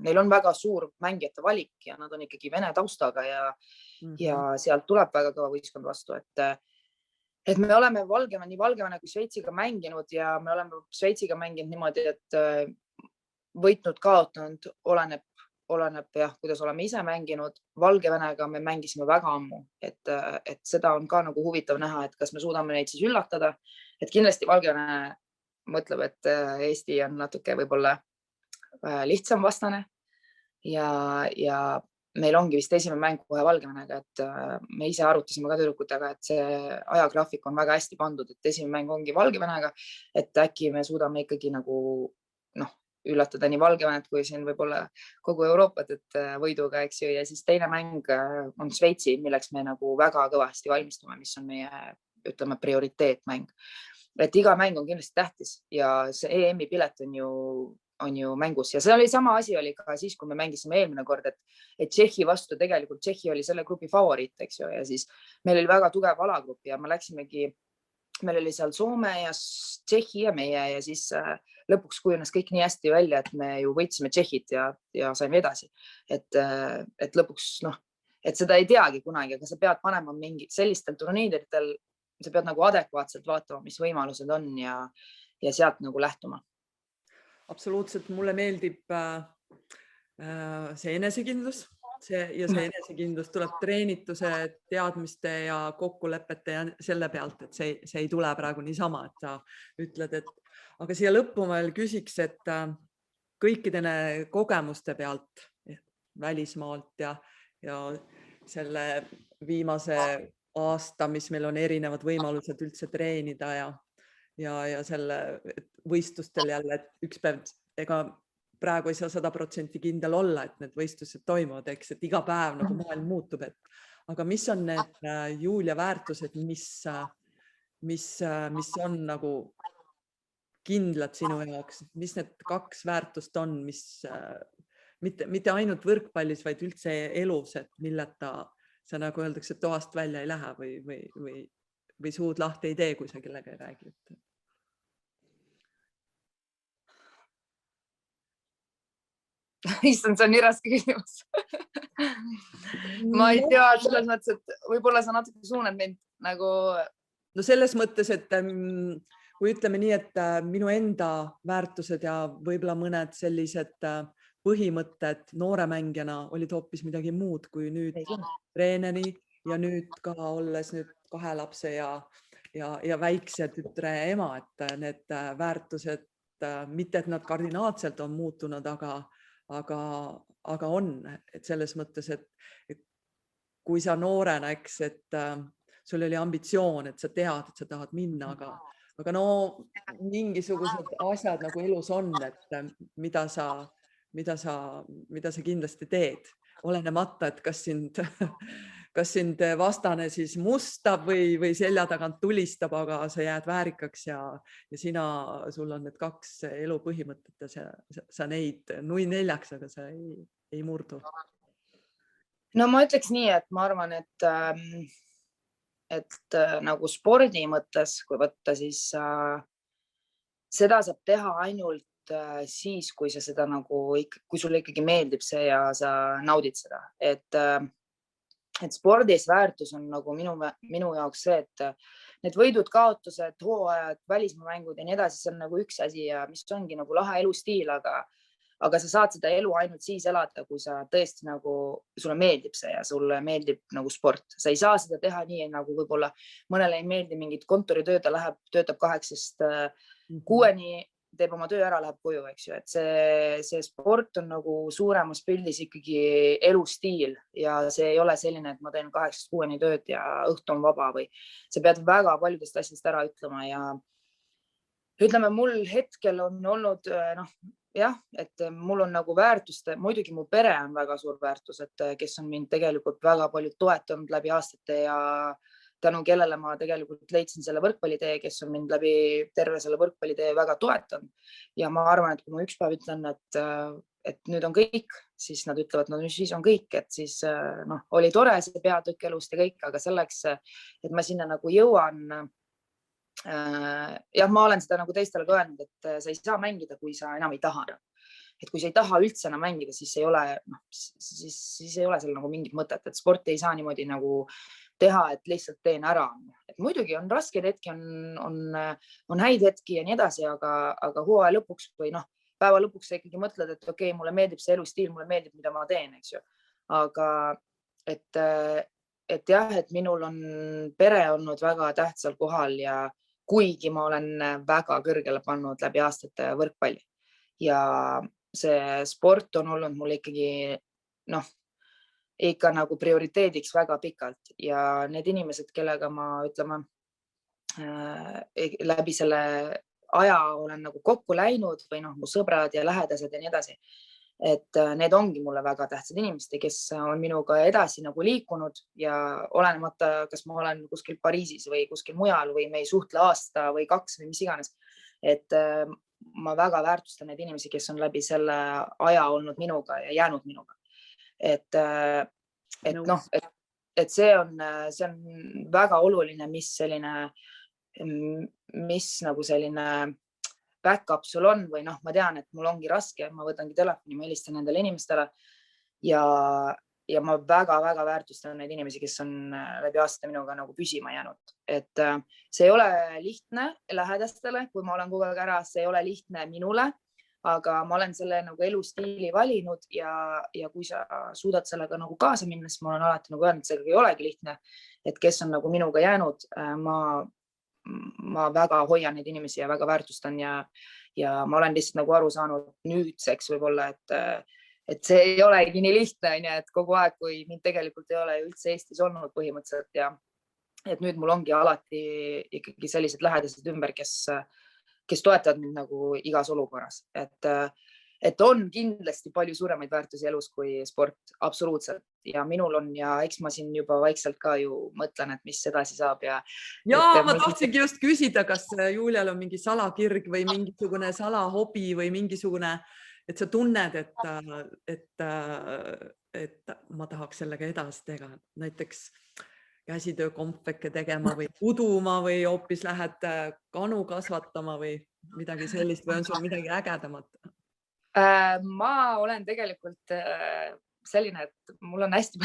Speaker 2: neil on väga suur mängijate valik ja nad on ikkagi vene taustaga ja sealt tuleb väga kõva võistkond vastu, et me oleme nii Valgevene kui Šveitsiga mänginud ja me oleme Šveitsiga mänginud niimoodi, et võitnud, kaotanud, oleneb jah, kuidas oleme ise mänginud. Valgevenega me mängisime väga ammu, et seda on ka nagu huvitav näha, et kas me suudame neid siis üllatada, et kindlasti Valgevene mõtleb, et Eesti on natuke võib-olla lihtsam vastane ja meil ongi vist esimene mäng kohe Valgevenega, et me ise arutasime ka tüdrukutega, et see ajagraafik on väga hästi pandud, et esimene mäng ongi Valgevenega, et äkki me suudame ikkagi nagu üllatada nii Valgevenet kui siin võib-olla kogu Euroopat, et võiduga, eks ju, ja siis teine mäng on Šveitsi, milleks me nagu väga kõvasti valmistume, mis on meie, ütleme, prioriteetmäng. Et iga mäng on kindlasti tähtis ja see EM-i pilet on ju mängus ja see oli sama asi oli ka siis, kui me mängisime eelmine kord, et Tšehhi vastu tegelikult Tšehhi oli selle grupi favoriit, eks ju, ja siis meil oli väga tugev alagrupp ja me läksimegi, meil oli seal Soome ja Tšehhi ja meie ja siis lõpuks kujunes kõik nii hästi välja, et me ju võitsime Tšehhit ja saime edasi. Et lõpuks et seda ei teagi kunagi, aga sa pead panema mingid sellistel turniidritel, sa pead nagu adekvaatselt vaatama, mis võimalused on ja sealt nagu lähtuma.
Speaker 1: Absoluutselt, mulle meeldib see enesekindlus see enesekindlus tuleb treenituse, teadmiste ja kokkulepete ja selle pealt, et see ei tule praegu niisama, et sa ütled, et aga siia lõppu ma veel küsiks, et kõikide kogemuste pealt välismaalt ja selle viimase aasta, mis meil on erinevad võimalused üldse treenida ja selle võistlustel jälle, et üks päev, ega praegu ei saa 100% kindel olla, et need võistlused toimuvad, eks, et iga päev nagu maailm muutub, aga mis on need Julia väärtused, mis on nagu kindlad sinu jaoks, mis need 2 väärtust on, mis mitte ainult võrkpallis, vaid üldse elus, et milleta sa nagu öeldakse, et toast välja ei lähe või suud lahti ei tee, kui sa kellega ei räägi.
Speaker 2: Issand, see on nii raske küsimus. Ma ei tea, selles mõttes, et võib-olla sa natuke suunad mind nagu...
Speaker 1: No selles mõttes, et kui ütleme nii, et minu enda väärtused ja võib-olla mõned sellised põhimõtted noore mängijana olid hoopis midagi muud kui nüüd treeneri ja nüüd ka olles nüüd 2 lapse ja väikse tütre ema, et need väärtused, mitte et nad kardinaalselt on muutunud, aga on, et selles mõttes, et kui sa noorena, eks, et sul oli ambitsioon, et sa tead, et sa tahad minna, aga no mingisugused asjad nagu elus on, et mida sa kindlasti teed, olenemata, et kas sind vastane siis mustab või selja tagant tulistab, aga sa jääd väärikaks ja sul on need 2 elu põhimõtet ja sa neid nui 4, aga sa ei murdu.
Speaker 2: No ma ütleks nii, et ma arvan, et nagu spordi mõttes, kui võtta, siis seda saab teha ainult siis, kui sa seda nagu, kui sulle ikkagi meeldib see ja sa naudid seda, et spordis väärtus on nagu minu jaoks see, et need võidud, kaotused, hooajad, välismaamängud ja nii edasi, see on nagu üks asi ja mis ongi nagu lahe elustiil, aga sa saad seda elu ainult siis elada, kui sa tõesti nagu, sulle meeldib see ja sulle meeldib nagu sport. Sa ei saa seda teha nii, nagu võib-olla mõnele ei meeldi mingit kontoritööd, ta läheb, töötab 8-st 6-ni, teeb oma töö ära, läheb koju, eks ju, et see sport on nagu suuremas pildis ikkagi elustiil ja see ei ole selline, et ma teen 8-st 6-ni tööd ja õhtu on vaba või sa pead väga paljudest asjadest ära ütlema ja ütleme, mul hetkel on olnud, jah, et mul on nagu väärtuste, muidugi mu pere on väga suur väärtus, et kes on mind tegelikult väga palju toetanud läbi aastate ja tänu kellele ma tegelikult leidsin selle võrkpallitee, kes on mind läbi terve selle võrkpallitee väga toetanud. Ja ma arvan, et kui ma üks päev ütlen, et nüüd on kõik, siis nad ütlevad, no siis on kõik, et siis oli tore see peatükk elust ja kõik, aga selleks, et ma sinna nagu jõuan, jah, ma olen seda nagu teistele ka öelnud, et sa ei saa mängida, kui sa enam ei taha. Et kui sa ei taha üldse enam mängida, siis ei ole seal nagu mingit mõtet, et sporti ei saa niimoodi nagu teha, et lihtsalt teen ära. Et muidugi on raskeid hetki, on häid hetki ja nii edasi, aga hooaja lõpuks või päeva lõpuks sa ikkagi mõtled, et okei, mulle meeldib see elustiil, mulle meeldib, mida ma teen, eks ju. Aga et jah, et minul on pere olnud väga tähtsal kohal ja kuigi ma olen väga kõrgele pannud läbi aastate võrkpalli ja see sport on olnud mul ikkagi, ikka nagu prioriteediks väga pikalt ja need inimesed, kellega ma ütleme läbi selle aja olen nagu kokku läinud või mu sõbrad ja lähedased ja nii edasi, et need ongi mulle väga tähtsad inimesed, kes on minuga edasi nagu liikunud ja olenemata, kas ma olen kuskil Pariisis või kuskil mujal või me ei suhtle aasta või 2 või mis iganes, et ma väga väärtustan neid inimesi, kes on läbi selle aja olnud minuga ja jäänud minuga. Et see on väga oluline, mis nagu selline back-up sul on või ma tean, et mul ongi raske, ma võtangi telefoni, ma helistan nendele inimestele ja ja ma väga-väga väärtustan neid inimesi, kes on läbi aastate minuga nagu püsima jäänud. Et see ei ole lihtne lähedastele, kui ma olen kogu aeg ära, see ei ole lihtne minule, aga ma olen selle nagu elustiili valinud ja kui sa suudad sellega nagu kaasa minna, siis ma olen alati nagu öelnud, et see ei olegi lihtne, et kes on nagu minuga jäänud, ma väga hoian neid inimesi ja väga väärtustan ja ma olen lihtsalt nagu aru saanud nüüdseks võib-olla, et see ei olegi nii lihtne, et kogu aeg, kui mind tegelikult ei ole üldse Eestis olnud põhimõtteliselt ja et nüüd mul ongi alati ikkagi sellised lähedased ümber, kes toetavad mind nagu igas olukorras, et on kindlasti palju suuremaid väärtusi elus kui sport, absoluutselt. Ja minul on ja eks ma siin juba vaikselt ka ju mõtlen, et mis edasi saab.
Speaker 1: Ja ma tahtsingi just küsida, kas Julial on mingi salakirg või mingisugune salahobi või mingisugune, et sa tunned, et ma tahaks sellega edasi teha. Näiteks käsitöökompveke tegema või uduma või hoopis lähed kanu kasvatama või midagi sellist või on sul midagi ägedamat?
Speaker 2: Ma olen tegelikult selline, et mul on hästi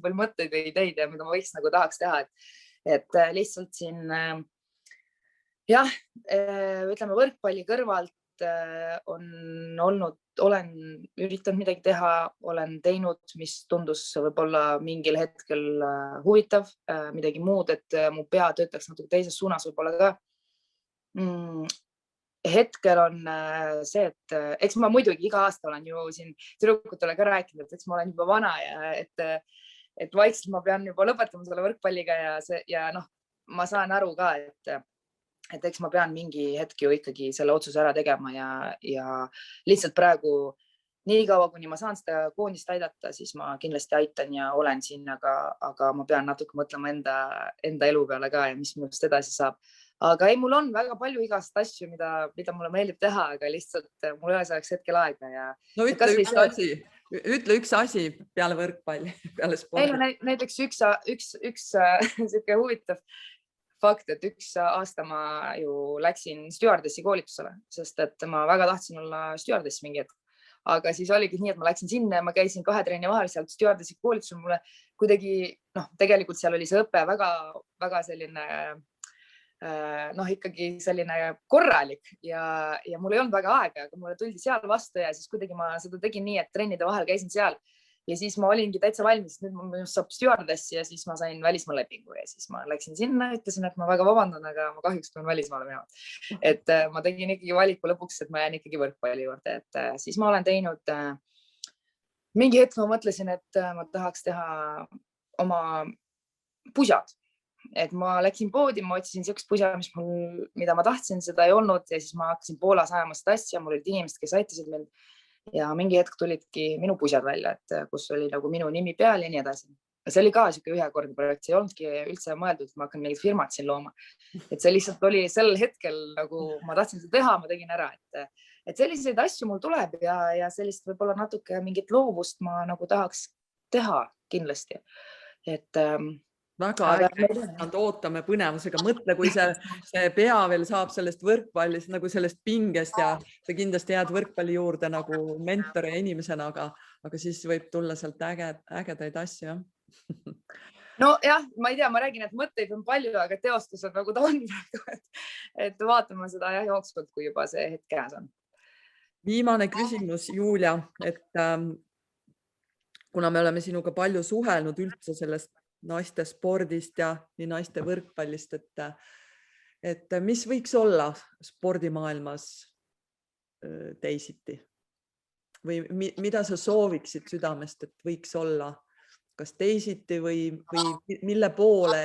Speaker 2: palju mõtteid või ideid ja mida ma võiks nagu tahaks teha, et lihtsalt siin jah, ütleme võrkpalli kõrvalt olen üritanud midagi teha, olen teinud, mis tundus võib-olla mingil hetkel huvitav, midagi muud, et mu pea töötaks natuke teises suunas võib-olla ka. Hetkel on see, et eks ma muidugi iga aasta olen ju siin tüdrukutele ka rääkinud, et eks ma olen juba vana ja et vaikselt ma pean juba lõpetama selle võrkpalliga ja ma saan aru ka, et eks ma pean mingi hetk ju ikkagi selle otsuse ära tegema ja lihtsalt praegu nii kaua, kuni ma saan seda koondist aidata, siis ma kindlasti aitan ja olen siin, aga ma pean natuke mõtlema enda elu peale ka ja mis minust edasi saab. Aga ei, mul on väga palju igast asju, mida mulle meeldib teha, aga lihtsalt mul ei ole selleks hetkel aega.
Speaker 1: No ütle üks asi peale võrkpalli, peale spordi.
Speaker 2: Näiteks üks siuke huvitav fakt, et üks aasta ma ju läksin stjuardessi koolitusele, sest et ma väga tahtsin olla stjuardess mingi hetk. Aga siis oligi nii, et ma läksin sinna ja ma käisin 2 trenni vahel sealt stjuardessi koolitusel. Mulle kuidagi, tegelikult seal oli see õpe väga selline ikkagi selline korralik ja mul ei olnud väga aega, aga mulle tuldi seal vastu ja siis kuidagi ma seda tegin nii, et trennide vahel käisin seal ja siis ma olingi täitsa valmis, nüüd ma saab stjuardessi ja siis ma sain välismaa lepingu ja siis ma läksin sinna, ütlesin, et ma väga vabandan, aga ma kahjuks pean välismaale minema. Et ma tegin ikkagi valiku lõpuks, et ma jään ikkagi võrkpalli juurde, et siis ma olen teinud mingi hetk ma mõtlesin, et ma tahaks teha oma pusad. Et ma läksin poodi, ma otsisin sellist pusa, mida ma tahtsin, seda ei olnud ja siis ma hakkasin Poolas ajama seda asja, mul olid inimesed, kes aitasid mind ja mingi hetk tulidki minu pusad välja, et kus oli nagu minu nimi peal ja nii edasi. See oli ka siuke ühekordne projekt, see ei olnudki üldse mõeldud, et ma hakkan mingit firmat siin looma. Et see lihtsalt oli sel hetkel, nagu ma tahtsin seda teha, ma tegin ära, et selliseid asju mul tuleb ja sellist võib-olla natuke mingit loovust ma nagu tahaks teha kindlasti, et
Speaker 1: väga äge, ootame põnevusega. Mõtle, kui see pea veel saab sellest võrkpallist, nagu sellest pingest ja sa kindlasti jääd võrkpalli juurde nagu mentori ja inimesena, aga siis võib tulla sealt ägedaid asju.
Speaker 2: No jah, ma ei tea, ma räägin, et mõtteid on palju, aga teostus on nagu ta on. Et vaatame seda jooksvalt, kui juba see hetk käes on.
Speaker 1: Viimane küsimus, Julia, et kuna me oleme sinuga palju suhelnud üldse sellest naiste spordist ja nii naiste võrkpallist, et mis võiks olla spordimaailmas teisiti või mida sa sooviksid südamest, et võiks olla kas teisiti või mille poole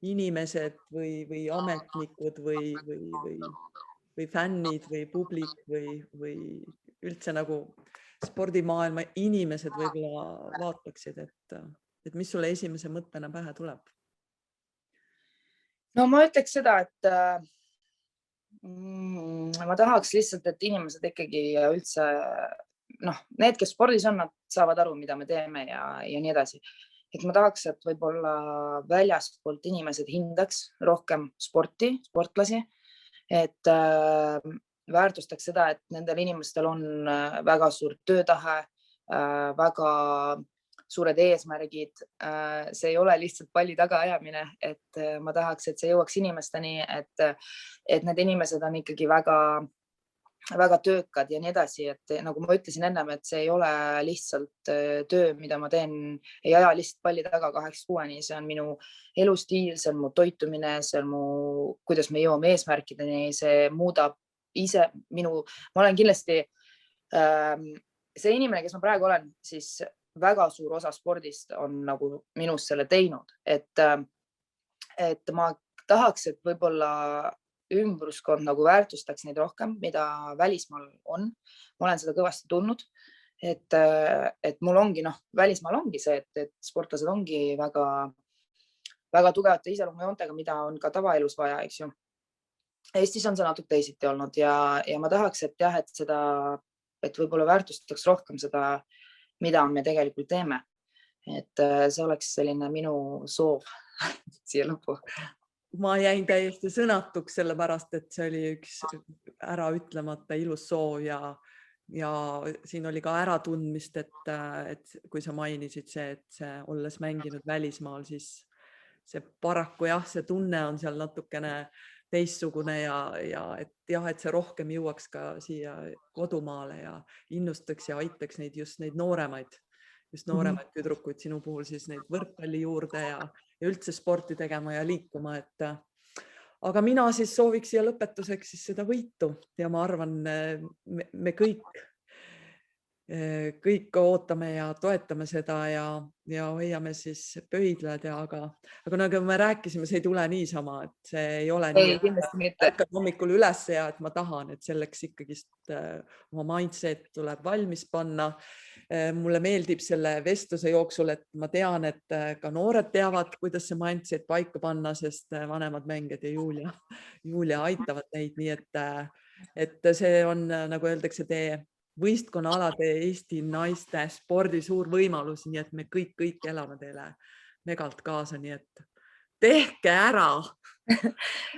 Speaker 1: inimesed või ametnikud või fännid või publik või üldse nagu spordimaailma inimesed võib-olla vaataksid, et mis sulle esimese mõttena pähe tuleb?
Speaker 2: No ma ütleks seda, et ma tahaks lihtsalt, et inimesed ikkagi üldse, need, kes spordis on, nad saavad aru, mida me teeme ja nii edasi. Et ma tahaks, et võib-olla väljaspoolt inimesed hindaks rohkem sportlasi, et väärtustaks seda, et nendel inimestel on väga suur töötahe, väga suured eesmärgid. See ei ole lihtsalt palli taga ajamine, et ma tahaks, et see jõuaks inimesteni, et need inimesed on ikkagi väga töökad ja nii edasi, et nagu ma ütlesin ennem, et see ei ole lihtsalt töö, mida ma teen, ei aja lihtsalt palli taga 8-6-ni, see on minu elustiil, see on mu toitumine, see on kuidas me jõuame eesmärkideni, see muudab ise ma olen kindlasti see inimene, kes ma praegu olen, siis väga suur osa spordist on nagu minust selle teinud, et ma tahaks, et võib-olla ümbruskond nagu väärtustaks neid rohkem, mida välismaal on. Ma olen seda kõvasti tundnud, et mul ongi, välismaal ongi see, et sportlased ongi väga tugevate iseloomujoontega, mida on ka tavaelus vaja, eks ju. Eestis on see natuke teisiti olnud ja ma tahaks, et võib-olla väärtustataks rohkem seda, mida me tegelikult teeme. Et see oleks selline minu soov siia lõppu.
Speaker 1: Ma jäin täiesti sõnatuks sellepärast, et see oli üks ära ütlemata ilus soov ja siin oli ka äratundmist, et kui sa mainisid et see olles mänginud välismaal, siis see paraku see tunne on seal natukene teistsugune ja et see rohkem jõuaks ka siia kodumaale ja innustaks ja aitaks just neid nooremaid tüdrukuid, sinu puhul siis neid võrkpalli juurde ja üldse sporti tegema ja liikuma. Aga mina siis sooviks siia lõpetuseks siis seda võitu ja ma arvan, me kõik ootame ja toetame seda ja hoiame siis pöidlad. Aga nagu me rääkisime, see ei tule niisama, et see ei ole nii, et hommikul üles ja et ma tahan, et selleks ikkagi oma mindset tuleb valmis panna. Mulle meeldib selle vestluse jooksul, et ma tean, et ka noored teavad, kuidas see mindset paika panna, sest vanemad mängijad ja Julia aitavad neid, nii et see on, nagu öeldakse, teie võistkonnaalade Eesti naiste spordi suur võimalus, nii et me kõik elame teile megalt kaasa, nii et tehke ära!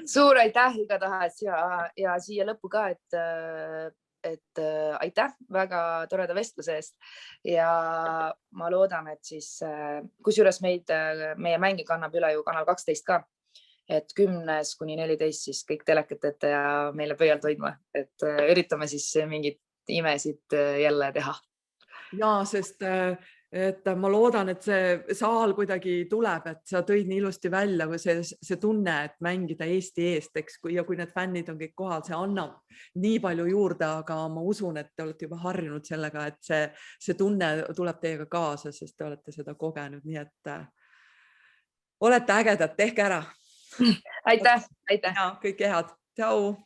Speaker 2: Suur aitäh igatahes ja siia lõppu ka, et aitäh väga toreda vestluse eest ja ma loodan, et siis kusjuures meie mänge kannab üle ju kanal 12 ka, et 10–14 siis kõik telekat ette ja meile pöialt hoidma, et üritame siis mingit imesid jälle teha.
Speaker 1: Ja, sest et ma loodan, et see saal kuidagi tuleb, et sa tõid nii ilusti välja, kui see tunne, et mängida Eesti eest, eks, ja kui need fännid on kõik kohal, see annab nii palju juurde, aga ma usun, et te olete juba harjunud sellega, et see tunne tuleb teiega kaasa, sest te olete seda kogenud, nii et olete ägedad, tehke ära.
Speaker 2: Aitäh!
Speaker 1: Ja, kõike head. Tšau!